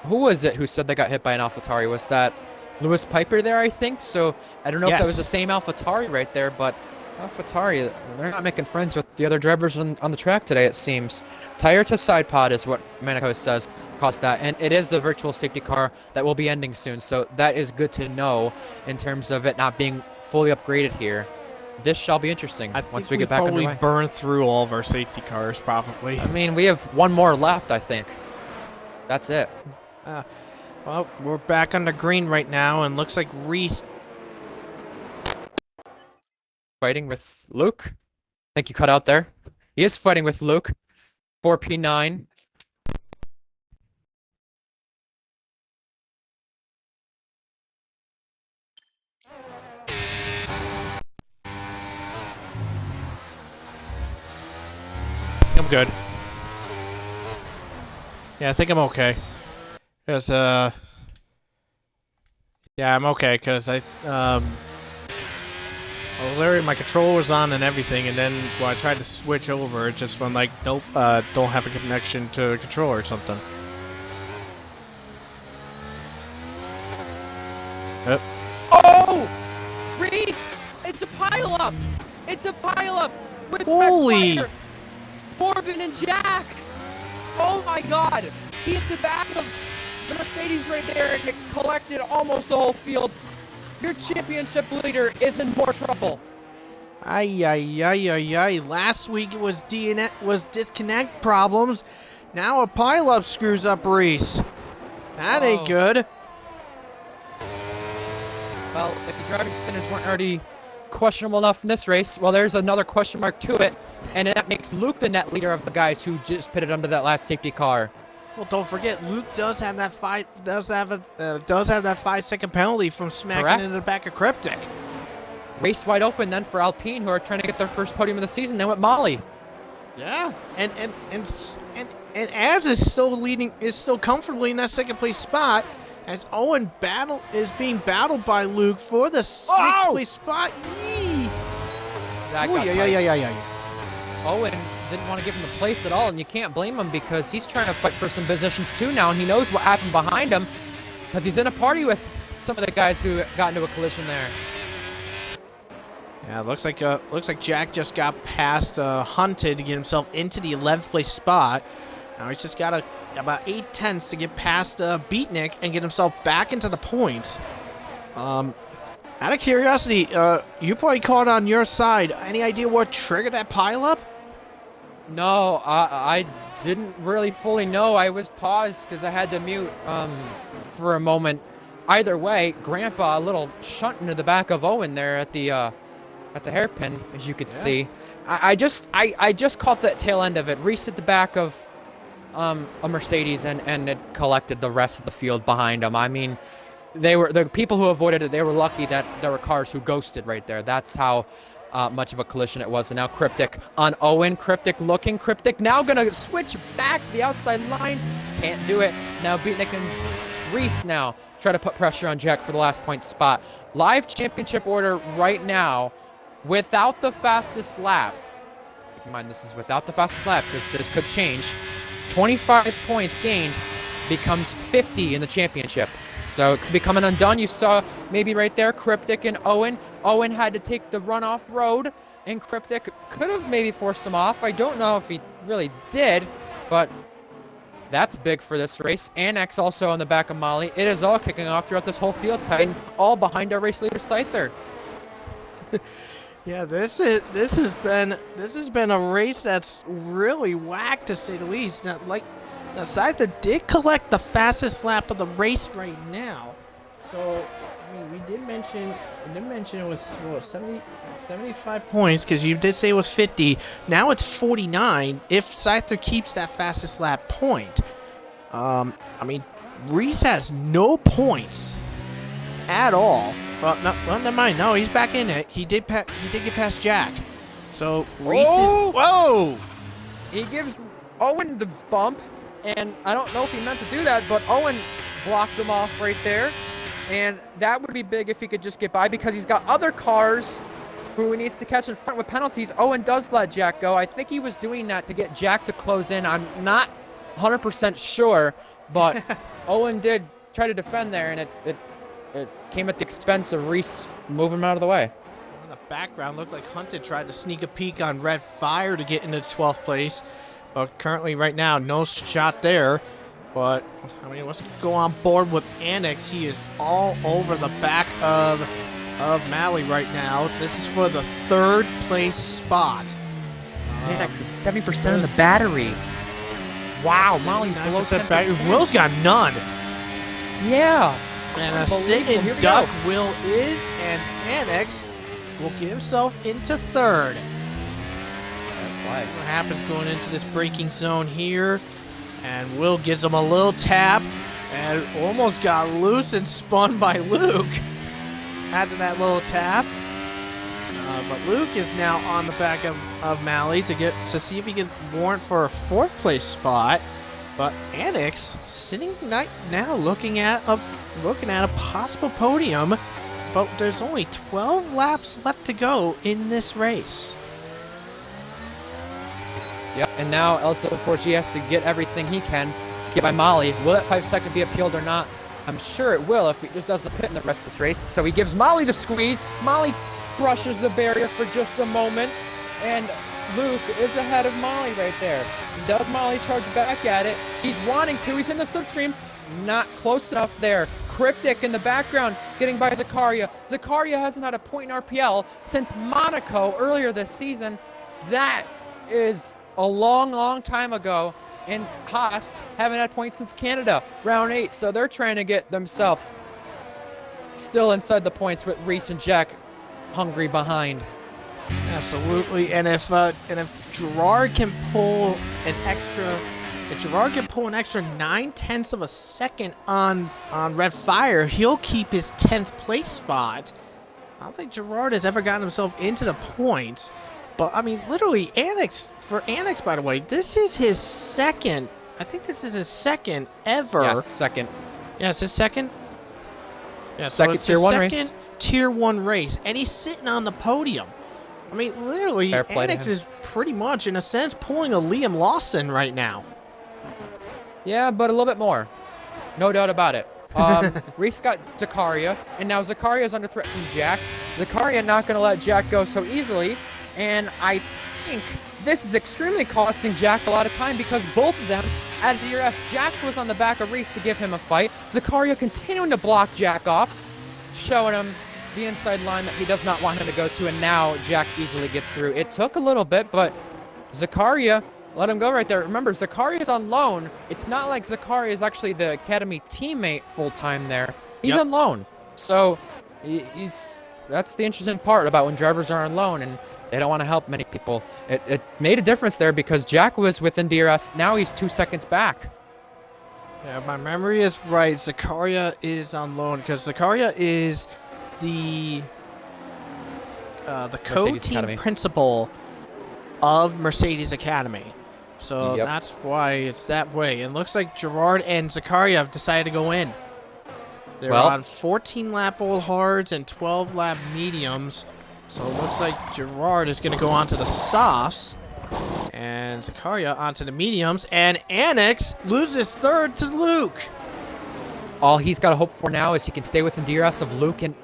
Who was it who said they got hit by an AlphaTauri? Was that Lewis Piper there, I think? So I don't know if that was the same AlphaTauri right there, but AlphaTauri, they're not making friends with the other drivers on the track today, it seems. Tire to side pod is what Minico says caused that, and it is the virtual safety car that will be ending soon, so that is good to know in terms of it not being fully upgraded here. this shall be interesting I once think we get back probably underway. burn through all of our safety cars, probably. I mean, we have one more left, I think. That's it. Well, we're back on the green right now, and looks like Reese. Fighting with Luke. I think you cut out there. He is fighting with Luke. 4P9. I'm good. Yeah, I think I'm okay. Cause yeah, I'm okay. Cause literally my controller was on and everything, and then when I tried to switch over, it just went like, nope, don't have a connection to a controller or something. Yep. Oh! Reeds! It's a pileup! It's a pileup! With Holy! Red Fire, Corbin and Jack! Oh my god! He hit the back of the Mercedes right there and it collected almost the whole field. Your championship leader is in more trouble. Ay, ay, ay, ay, ay. Last week it was disconnect problems. Now a pileup screws up Reese. That ain't good. Well, if the driving standards weren't already questionable enough in this race, well, there's another question mark to it, and that makes Luke the net leader of the guys who just pitted under that last safety car. Well, don't forget, Luke does have that 5-second penalty from smacking into the back of Cryptic. Race wide open then for Alpine, who are trying to get their first podium of the season. Then with Molly. Yeah, and Az is still comfortably in that second place spot, as Owen is being battled by Luke for the sixth place spot. Yee! Yeah. Owen didn't want to give him the place at all, and you can't blame him because he's trying to fight for some positions too now, and he knows what happened behind him because he's in a party with some of the guys who got into a collision there. Yeah, looks like Jack just got past Hunted to get himself into the 11th place spot. Now he's just got about 8/10 to get past Beatnik and get himself back into the points. Out of curiosity, you probably caught on your side. Any idea what triggered that pileup? No, I didn't really fully know. I was paused because I had to mute for a moment. Either way, Grandpa a little shunt into the back of Owen there at the hairpin, as you could see. I just caught the tail end of it. Reese at the back of a Mercedes and it collected the rest of the field behind him. I mean, the people who avoided it, they were lucky that there were cars who ghosted right there. That's how much of a collision it was. And now Cryptic on Owen. Cryptic looking. Cryptic now going to switch back the outside line. Can't do it. Now Beatnik and Reese now try to put pressure on Jack for the last point spot. Live championship order right now without the fastest lap. Keep in mind this is without the fastest lap because this could change. 25 points gained becomes 50 in the championship. So it could become an undone. You saw maybe right there, Cryptic and Owen. Owen had to take the runoff road, and Cryptic could have maybe forced him off. I don't know if he really did, but that's big for this race. Annex also on the back of Molly. It is all kicking off throughout this whole field, Titan, all behind our race leader, Scyther. Yeah, this has been a race that's really whacked, to say the least. Now Scyther did collect the fastest lap of the race right now. So, I mean, we did mention it was 75 points, because you did say it was 50. Now it's 49 if Scyther keeps that fastest lap point. I mean, Reese has no points at all. Well, never mind. No, he's back in it. He did get past Jack. So Reese. Whoa! He gives Owen the bump, and I don't know if he meant to do that, but Owen blocked him off right there, and that would be big if he could just get by because he's got other cars who he needs to catch in front with penalties. Owen does let Jack go. I think he was doing that to get Jack to close in. I'm not 100% sure, but Owen did try to defend there, and it came at the expense of Reese moving him out of the way. In the background, looked like Hunted tried to sneak a peek on Red Fire to get into 12th place. But currently, right now, no shot there. But, I mean, let's go on board with Annex. He is all over the back of of Maui right now. This is for the third place spot. Annex is 70% of the battery. Wow, Molly's below 10%. battery. Will's got none. Yeah. And a sitting duck Will is, and Annex will get himself into third. Let's see what happens going into this braking zone here. And Will gives him a little tap and almost got loose and spun by Luke after that little tap. But Luke is now on the back of Mally to see if he can warrant for a fourth place spot. But Annex sitting now looking at a possible podium. But there's only 12 laps left to go in this race. Yep, and now also, of course, he has to get everything he can to get by Molly. Will that 5 second be appealed or not? I'm sure it will if he just doesn't pit in the rest of this race. So he gives Molly the squeeze. Molly brushes the barrier for just a moment, and Luke is ahead of Molly right there. Does Molly charge back at it? He's wanting to. He's in the slipstream. Not close enough there. Cryptic in the background getting by Zakaria. Zakaria hasn't had a point in RPL since Monaco earlier this season. That is a long time ago, and Haas haven't had points since Canada, round 8, so they're trying to get themselves still inside the points with Reese and Jack hungry behind. Absolutely, and if Gerard can pull an extra, 9/10 of a second on Red Fire, he'll keep his 10th place spot. I don't think Gerard has ever gotten himself into the points. But, I mean, literally, Annex, by the way, this is his second. I think this is his second ever. Yes, second. Yeah, it's his second. Yeah, so second it's Tier his 1 second race. Tier 1 race. And he's sitting on the podium. I mean, literally, Annex is pretty much, in a sense, pulling a Liam Lawson right now. Yeah, but a little bit more. No doubt about it. Reese got Zakaria, and now Zakaria is under threat from Jack. Zakaria not going to let Jack go so easily. And I think this is extremely costing Jack a lot of time because both of them, at the DRS, Jack was on the back of Reese to give him a fight. Zakaria continuing to block Jack off, showing him the inside line that he does not want him to go to, and now Jack easily gets through. It took a little bit, but Zakaria let him go right there. Remember, Zakaria is on loan. It's not like Zakaria is actually the Academy teammate full-time there. He's on loan. So that's the interesting part about when drivers are on loan, and they don't want to help many people. It made a difference there because Jack was within DRS. Now he's 2 seconds back. Yeah, my memory is right. Zakaria is on loan because Zakaria is the co-team principal of Mercedes Academy. So that's why it's that way. And it looks like Gerard and Zakaria have decided to go in. They're on 14-lap old hards and 12-lap mediums. So it looks like Gerard is going to go on to the softs, and Zakaria onto the mediums, and Annex loses third to Luke. All he's got to hope for now is he can stay within DRS of Luke and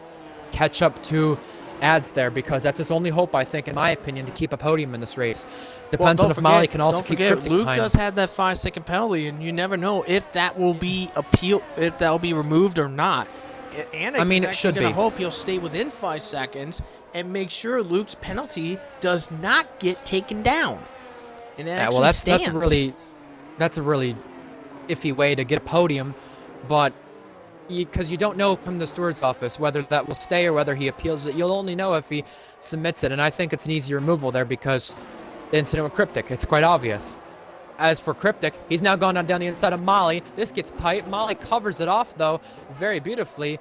catch up to Ads there, because that's his only hope, I think, in my opinion, to keep a podium in this race. Depends on if Molly can also keep Cryptic Luke behind. does have that 5-second penalty, and you never know if that will be if that will be removed or not. Annex is actually going to hope he'll stay within 5 seconds and make sure Luke's penalty does not get taken down. And that's a really iffy way to get a podium, but because you don't know from the steward's office whether that will stay or whether he appeals it. You'll only know if he submits it, and I think it's an easy removal there because the incident with Cryptic, it's quite obvious. As for Cryptic, he's now gone down the inside of Molly. This gets tight. Molly covers it off, though, very beautifully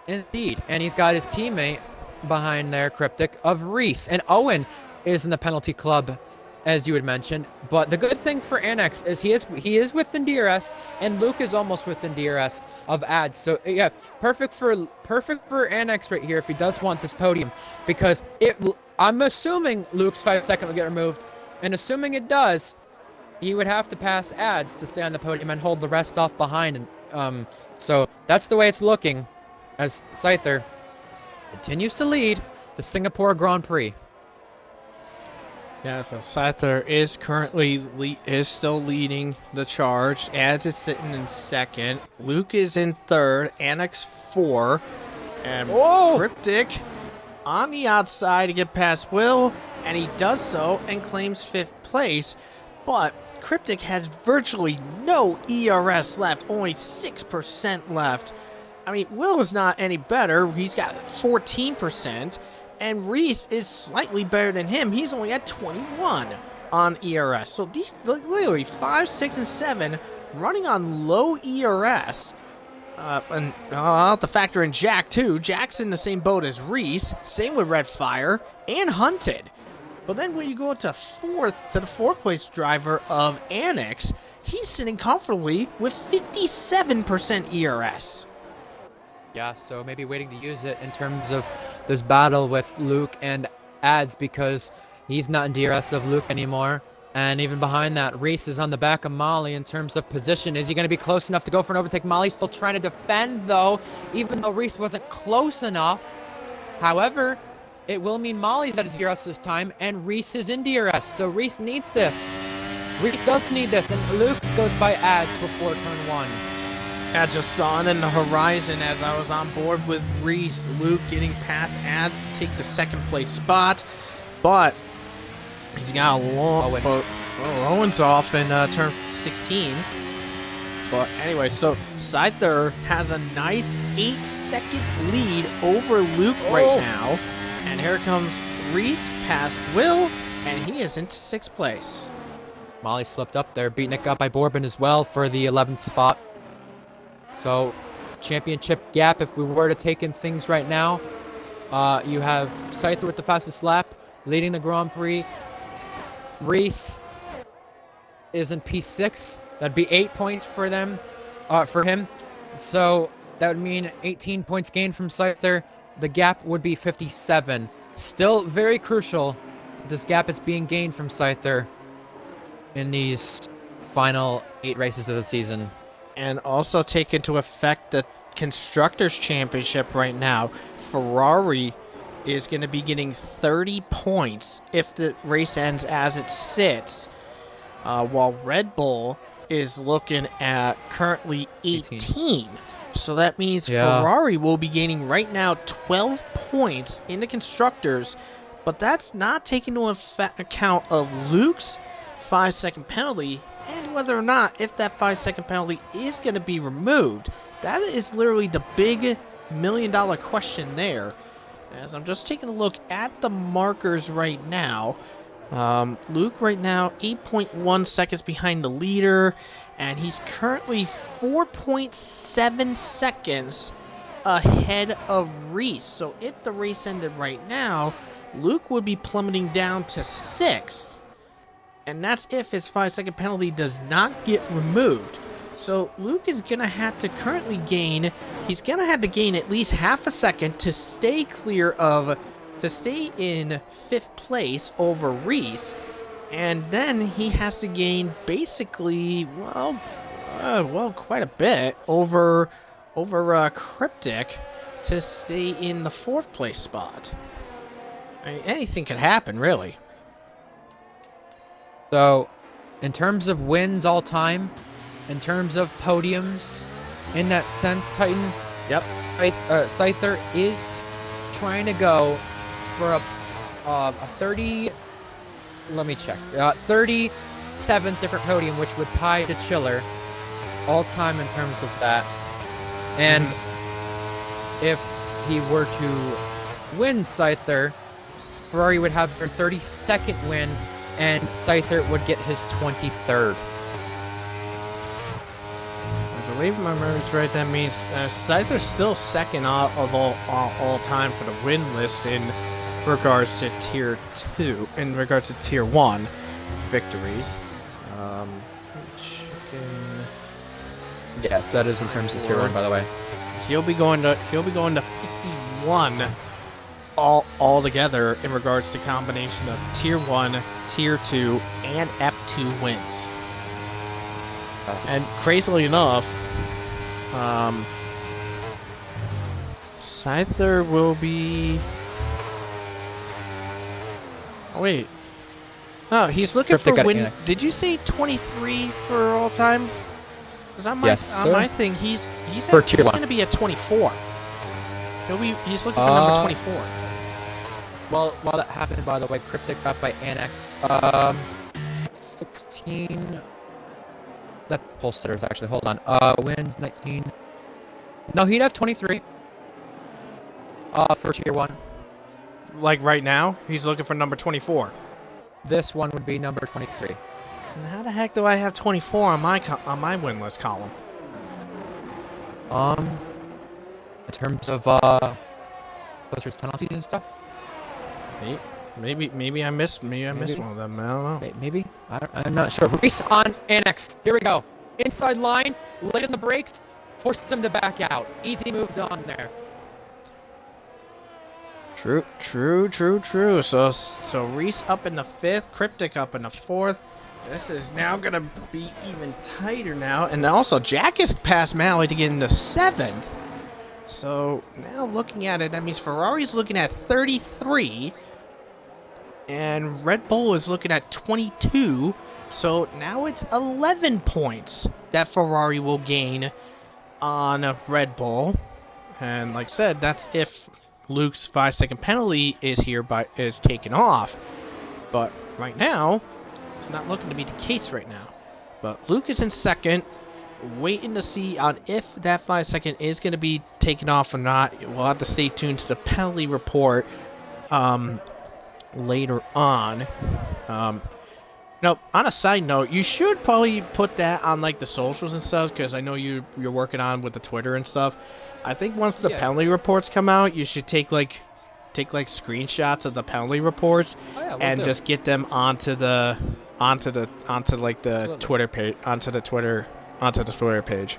indeed, and he's got his teammate behind there, Cryptic, of Reese. And Owen is in the penalty club, as you had mentioned. But the good thing for Annex is he is within DRS, and Luke is almost within DRS of Ads. So yeah, perfect for Annex right here if he does want this podium, because I'm assuming Luke's 5-second will get removed, and assuming it does, he would have to pass Ads to stay on the podium and hold the rest off behind. And so that's the way it's looking as Scyther continues to lead the Singapore Grand Prix. Yeah, so Scyther is currently still leading the charge. Ads is sitting in second. Luke is in third. Annex 4. And Oh! Cryptic on the outside to get past Will, and he does so and claims 5th place. But Cryptic has virtually no ERS left, only 6% left. I mean, Will is not any better. He's got 14%, and Reese is slightly better than him. He's only at 21 on ERS. So these literally 5, 6, and 7 running on low ERS. And I'll have to factor in Jack, too. Jack's in the same boat as Reese. Same with Red Fire and Hunted. But then when you go to the 4th place driver of Annex, he's sitting comfortably with 57% ERS. Yeah, so maybe waiting to use it in terms of this battle with Luke and Ads, because he's not in DRS of Luke anymore. And even behind that, Reese is on the back of Molly in terms of position. Is he going to be close enough to go for an overtake? Molly's still trying to defend, though, even though Reese wasn't close enough. However, it will mean Molly's out of DRS this time, and Reese is in DRS, so Reese needs this. Reese does need this, and Luke goes by Ads before turn 1. I just saw it in the horizon as I was on board with Reese. Luke getting past Ads to take the 2nd place spot, but he's got a long... Owen's off in turn 16. But anyway, so Scyther has a nice 8-second lead over Luke right now. And here comes Reese past Will, and he is into 6th place. Molly slipped up there, beating it up by Bourbon as well for the 11th spot. So, championship gap, if we were to take in things right now, you have Scyther with the fastest lap, leading the Grand Prix. Reese is in P6. That'd be 8 points for them, for him. So that would mean 18 points gained from Scyther. The gap would be 57. Still very crucial. This gap is being gained from Scyther in these final 8 races of the season. And also take into effect the Constructors' Championship right now. Ferrari is going to be getting 30 points if the race ends as it sits, while Red Bull is looking at currently 18. So that means Ferrari will be gaining right now 12 points in the Constructors, but that's not taking into account of Luke's 5-second penalty and whether or not, if that 5-second penalty is going to be removed. That is literally the big million-dollar question there. As I'm just taking a look at the markers right now, Luke right now 8.1 seconds behind the leader, and he's currently 4.7 seconds ahead of Reese. So if the race ended right now, Luke would be plummeting down to 6th, and that's if his 5-second penalty does not get removed. So Luke is going to have to currently gain, he's going to have to gain at least half a second to stay clear of, to stay in 5th place over Reese. And then he has to gain basically, well, quite a bit over Cryptic to stay in the 4th place spot. I mean, anything could happen, really. So, in terms of wins all time, in terms of podiums, in that sense, Titan, Scyther is trying to go for a 30. Let me check. 37th different podium, which would tie to Chiller all time in terms of that. And if he were to win Scyther, Ferrari would have their 32nd win, and Scyther would get his 23rd. I believe my memory's right. That means Scyther's still second of all time for the win list in regards to Tier 2, in regards to Tier 1 victories. Yes, that is in terms of Tier 1, by the way. He'll be going to 51 all together in regards to combination of Tier 1, Tier 2, and F2 wins. And crazily enough, Scyther will be... Oh, wait. No, he's looking for win... Did you say 23 for all time? Because on my thing, he's going to be at 24. He's looking for number 24. Well, while that happened, by the way, Cryptic got by Annex. 16. That pole sitters actually. Hold on. Wins 19. No, he'd have 23. For tier 1. Like right now, he's looking for number 24. This one would be number 23. And how the heck do I have 24 on my win list column? In terms of closers, penalties and stuff. Maybe I missed one of them. I don't know. Maybe I'm not sure. Race on Annex. Here we go. Inside line, late in the brakes, forces him to back out. Easy move done there. True. So Reese up in the 5th, Cryptic up in the 4th. This is now gonna be even tighter now, and also Jack is past Malley to get into 7th. So now looking at it, that means Ferrari's looking at 33, and Red Bull is looking at 22. So now it's 11 points that Ferrari will gain on Red Bull, and like I said, that's if Luke's 5-second penalty is taken off. But right now, it's not looking to be the case right now. But Luke is in 2nd, waiting to see on if that 5-second is going to be taken off or not. We'll have to stay tuned to the penalty report later on. Now, on a side note, you should probably put that on like the socials and stuff, because I know you're working on with the Twitter and stuff. I think once the penalty reports come out, you should take screenshots of the penalty reports and just get them onto the Twitter page, onto the Twitter page.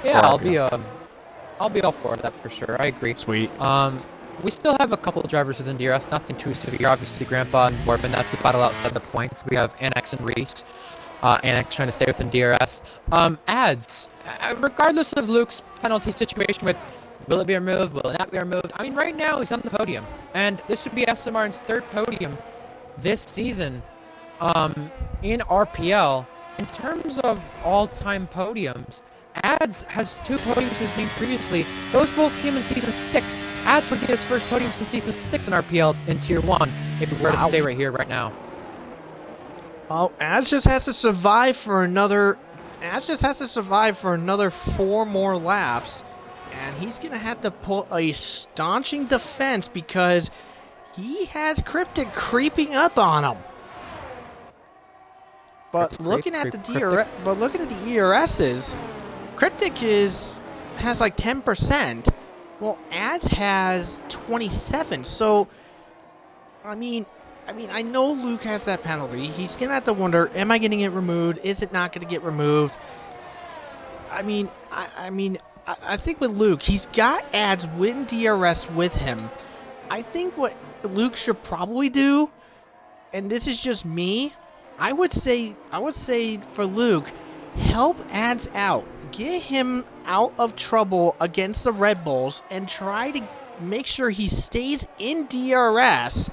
Yeah, I'll be all for that for sure. I agree. Sweet. We still have a couple of drivers within DRS, nothing too severe. Obviously, Grandpa and Warpin, that's the battle outside the points. We have Annex and Reese. Annex trying to stay within DRS. Ads. Regardless of Luke's penalty situation with will it be removed, will it not be removed, I mean, right now he's on the podium. And this would be Aston Martin's 3rd podium this season in RPL. In terms of all-time podiums, Ads has 2 podiums to his name previously. Those both came in Season 6. Ads would get his first podium since Season 6 in RPL in Tier 1, if we were to stay right here, right now. Oh, Ads just has to survive for another 4 more laps, and he's going to have to put a staunching defense because he has Cryptic creeping up on him. But looking at the ERSs, Cryptic has like 10%. Well, Ads has 27. So, I mean, I know Luke has that penalty. He's gonna have to wonder: am I getting it removed? Is it not gonna get removed? I think with Luke, he's got Ads win DRS with him. I think what Luke should probably do, and this is just me, I would say for Luke, help Ads out. Get him out of trouble against the Red Bulls and try to make sure he stays in DRS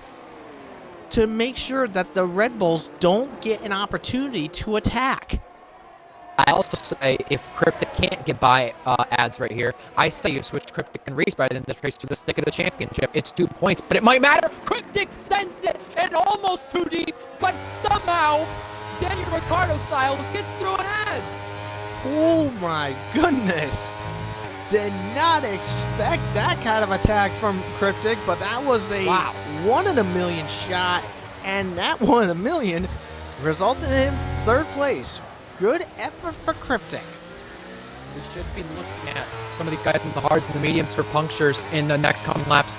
to make sure that the Red Bulls don't get an opportunity to attack. I also say if Cryptic can't get by Ads right here, I say you switch Cryptic and Reese by the end of the race to the stick of the championship. It's 2 points, but it might matter. Cryptic sends it and almost too deep, but somehow Daniel Ricciardo style gets through an Ads. Oh my goodness. Did not expect that kind of attack from Cryptic, but that was a 1 in a million shot, and that 1 in a million resulted in him 3rd place. Good effort for Cryptic. We should be looking at some of these guys in the hards and the mediums for punctures in the next coming laps.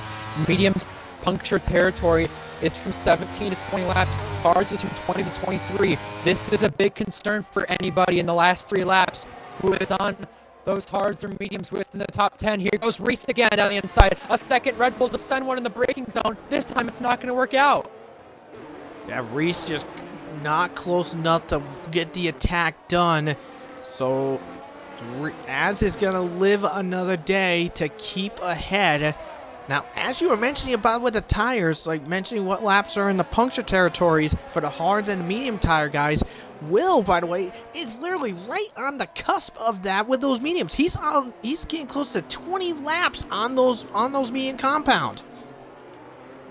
Mediums puncture territory is from 17 to 20 laps. Hards is from 20 to 23. This is a big concern for anybody in the last 3 laps who is on those hards or mediums within the top 10. Here goes Reese again down the inside. A second Red Bull to send one in the braking zone. This time it's not going to work out. Yeah, Reese just not close enough to get the attack done. So Az is going to live another day to keep ahead. Now, as you were mentioning about with the tires, like mentioning what laps are in the puncture territories for the hards and the medium tire guys, Will, by the way, is literally right on the cusp of that with those mediums. He's getting close to 20 laps on those medium compound.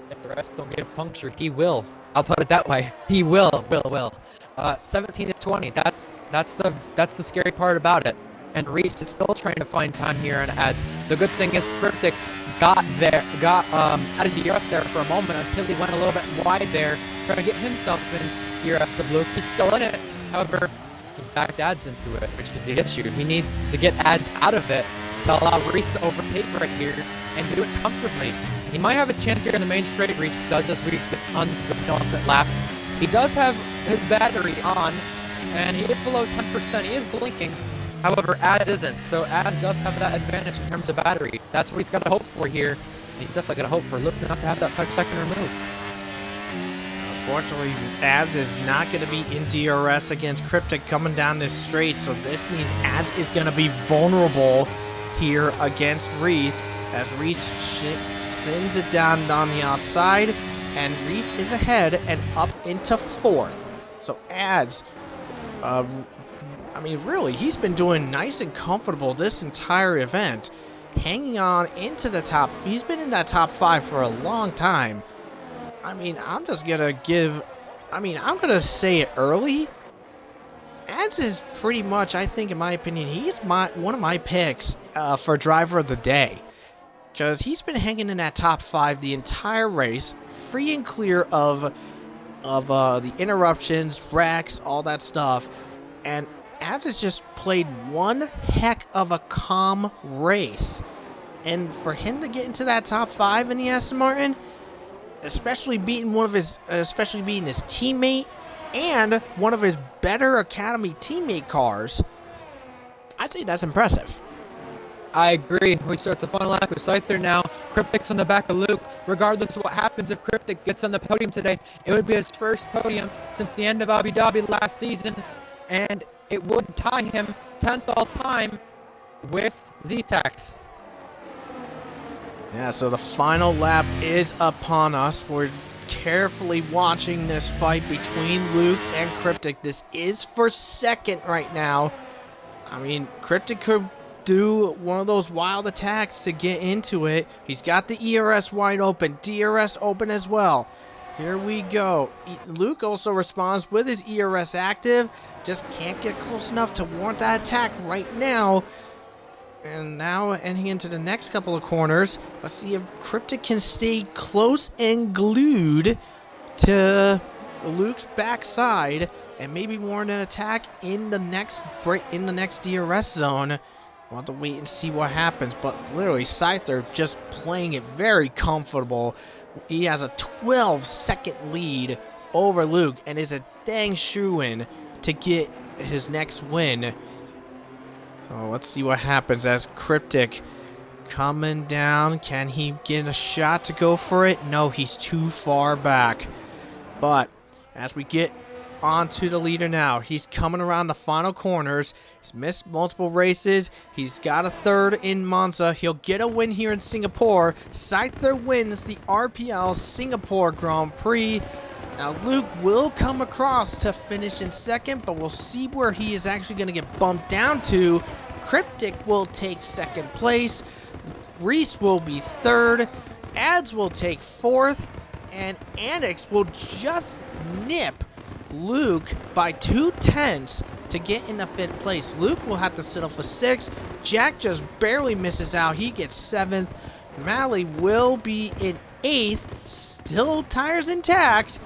If the rest don't get a puncture, he will. I'll put it that way. He will. 17 to 20. That's the scary part about it. And Reese is still trying to find time here and adds. The good thing is Cryptic got out of DRS there for a moment until he went a little bit wide there, trying to get himself in DRS to Luke. He's still in it. However, he's backed ads into it, which is the issue. He needs to get ads out of it to allow Reese to overtake right here and do it comfortably. He might have a chance here in the main straight. Reese does as we get on the penultimate lap. He does have his battery on, and he is below 10%. He is blinking. However, Ads isn't, so Ads does have that advantage in terms of battery. That's what he's got to hope for here. He's definitely got to hope for Luke not to have that 5-second removed. Unfortunately, Ads is not going to be in DRS against Cryptic coming down this straight, so this means Ads is going to be vulnerable here against Reese, as Reese sends it down on the outside, and Reese is ahead and up into 4th. So Ads, I mean, really, he's been doing nice and comfortable this entire event, hanging on into the top. He's been in that top 5 for a long time. I mean, I'm going to say it early. Ads is pretty much, I think, in my opinion, he's one of my picks for driver of the day. Because he's been hanging in that top 5 the entire race, free and clear of the interruptions, wrecks, all that stuff. And Ads has just played one heck of a calm race. And for him to get into that top 5 in the Aston Martin, especially beating his teammate and one of his better Academy teammate cars, I'd say that's impressive. I agree. We start the final lap with Scyther now. Cryptic's on the back of Luke. Regardless of what happens, if Cryptic gets on the podium today, it would be his first podium since the end of Abu Dhabi last season, and it would tie him 10th all time with Z-Tax. Yeah, so the final lap is upon us. We're carefully watching this fight between Luke and Cryptic. This is for second right now. I mean, Cryptic could do one of those wild attacks to get into it. He's got the ERS wide open, DRS open as well. Here we go. Luke also responds with his ERS active. Just can't get close enough to warrant that attack right now. And now ending into the next couple of corners. Let's see if Cryptic can stay close and glued to Luke's backside and maybe warrant an attack in the next DRS zone. We'll have to wait and see what happens. But literally, Scyther just playing it very comfortable. He has a 12-second lead over Luke and is a dang shoo-in to get his next win. So let's see what happens as Cryptic coming down. Can he get a shot to go for it? No, he's too far back. But as we get onto the leader now, he's coming around the final corners. He's missed multiple races. He's got a third in Monza. He'll get a win here in Singapore. Scyther wins the RPL Singapore Grand Prix. Now, Luke will come across to finish in second, but we'll see where he is actually going to get bumped down to. Cryptic will take second place. Reese will be third. Ads will take fourth. And Annex will just nip Luke by 2/10 to get in the 5th place. Luke will have to settle for 6th. Jack just barely misses out. He gets 7th. Malley will be in 8th. Still tires intact.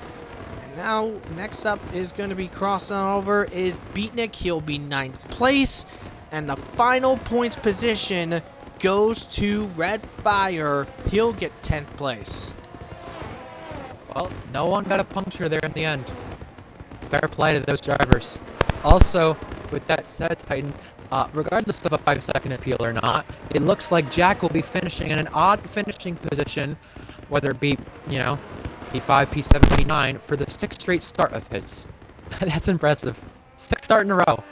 Now, next up is going to be crossing over is Beatnik. He'll be 9th place. And the final points position goes to Red Fire. He'll get 10th place. Well, no one got a puncture there in the end. Fair play to those drivers. Also, with that said, Titan, regardless of a 5-second appeal or not, it looks like Jack will be finishing in an odd finishing position, whether it be, P5, P7, P9, for the 6th straight start of his. That's impressive. 6th start in a row.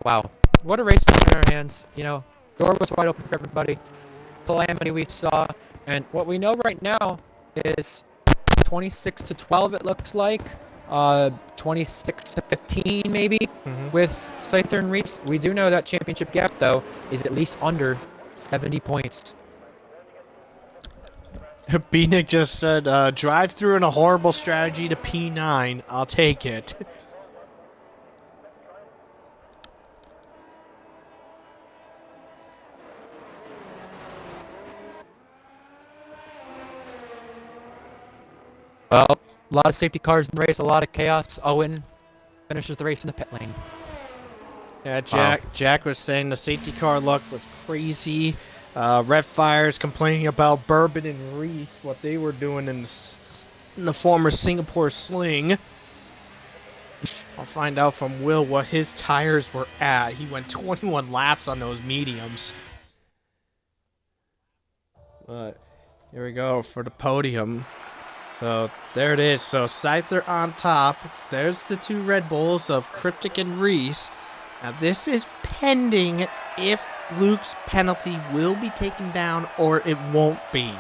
Wow. What a race we had in our hands. Door was wide open for everybody. Calamity we saw. And what we know right now is 26-12, it looks like. 26-15 maybe with Scyther and Reese. We do know that championship gap though is at least under 70 points. B-Nick just said, drive through in a horrible strategy to P9. I'll take it. Well, a lot of safety cars in the race, a lot of chaos. Owen finishes the race in the pit lane. Yeah, Jack was saying the safety car luck was crazy. Red Fire's complaining about Bourbon and Reese, what they were doing in the former Singapore Sling. I'll find out from Will what his tires were at. He went 21 laps on those mediums. But here we go for the podium. So there it is. So Scyther on top. There's the two Red Bulls of Cryptic and Reese. Now this is pending if Luke's penalty will be taken down or it won't be.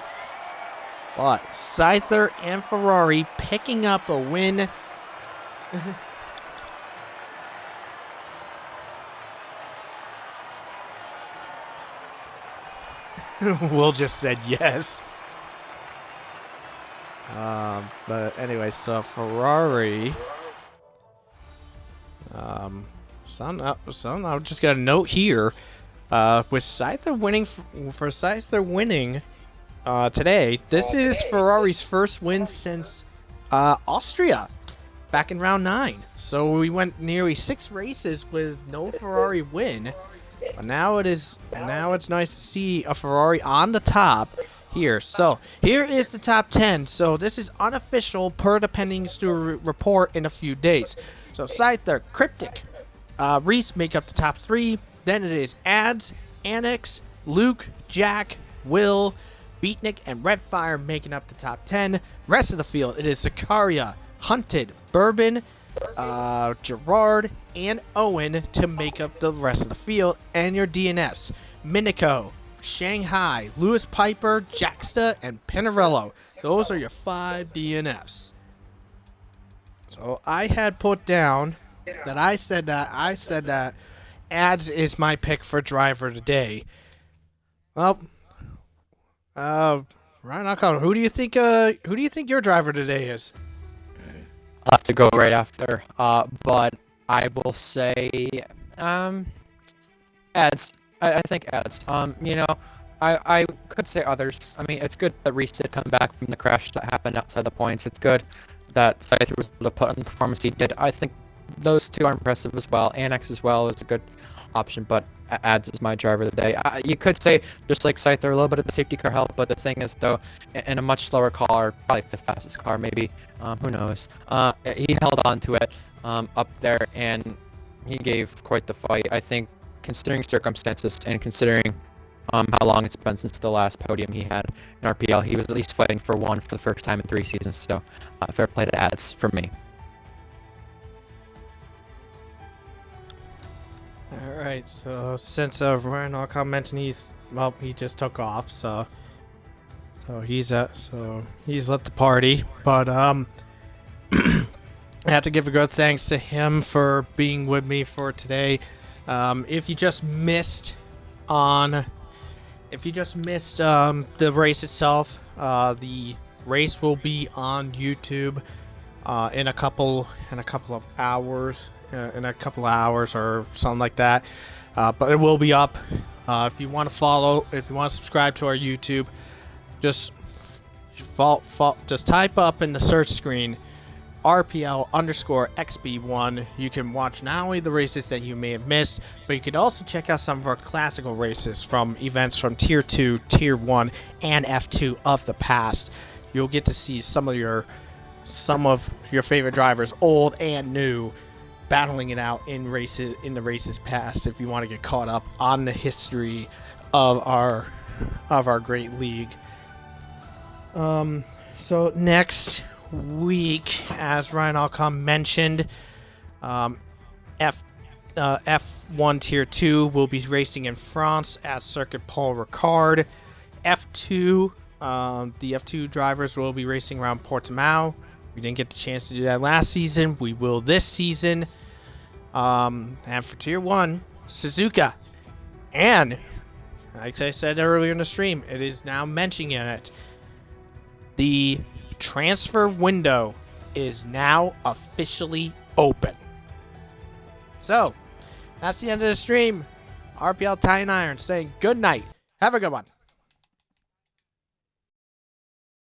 But Scyther and Ferrari picking up a win. Will just said yes. But anyway, so Ferrari. So I'm just got a note here. With Scyther winning for Scyther winning today, this is Ferrari's first win since Austria back in round 9. So we went nearly 6 races with no Ferrari win. But now it's nice to see a Ferrari on the top here. So here is the top 10. So this is unofficial per the pending Stewart report in a few days. So Scyther, Cryptic, Reese make up the top 3. Then it is Ads, Annex, Luke, Jack, Will, Beatnik, and Redfire making up the top 10. Rest of the field, it is Zakaria, Hunted, Bourbon, Gerard, and Owen to make up the rest of the field. And your DNS, Minico, Shanghai, Lewis Piper, Jacksta, and Pinarello. Those are your 5 DNFs. So I had put down that I said that Ads is my pick for driver today. Well, Ryan Alcon, who do you think your driver today is? I'll have to go right after. But I will say, Ads. I think Ads. I could say others. I mean, it's good that Reese did come back from the crash that happened outside the points. It's good that Scyther was able to put on the performance he did. I think those two are impressive as well. Annex as well is a good option, but Ads is my driver of the day. You could say, just like Scyther, a little bit of the safety car help, but the thing is, though, in a much slower car, probably the fastest car, maybe, who knows, he held on to it up there, and he gave quite the fight. I think, considering circumstances and considering how long it's been since the last podium he had in RPL, he was at least fighting for one for the first time in 3 seasons, so fair play to Ads for me. Alright, so since Ryan Alcon mentioned he just took off, so he's left the party. But I have to give a good thanks to him for being with me for today. If you just missed the race itself, the race will be on YouTube in a couple of hours. In a couple of hours or something like that, but it will be up. If you want to subscribe to our YouTube, just type up in the search screen RPL_XB1. You can watch not only the races that you may have missed, but you can also check out some of our classical races from events from Tier 2, Tier 1, and F2 of the past. You'll get to see some of your favorite drivers, old and new, battling it out in the races past. If you want to get caught up on the history of our great league. So next week, as Ryan Alcom mentioned, F1 Tier 2 will be racing in France at Circuit Paul Ricard. F2, the F2 drivers will be racing around Portimao. We didn't get the chance to do that last season. We will this season. And for Tier 1, Suzuka. And, like I said earlier in the stream, it is now mentioning it. The transfer window is now officially open. So, that's the end of the stream. RPL Tying Iron saying good night. Have a good one.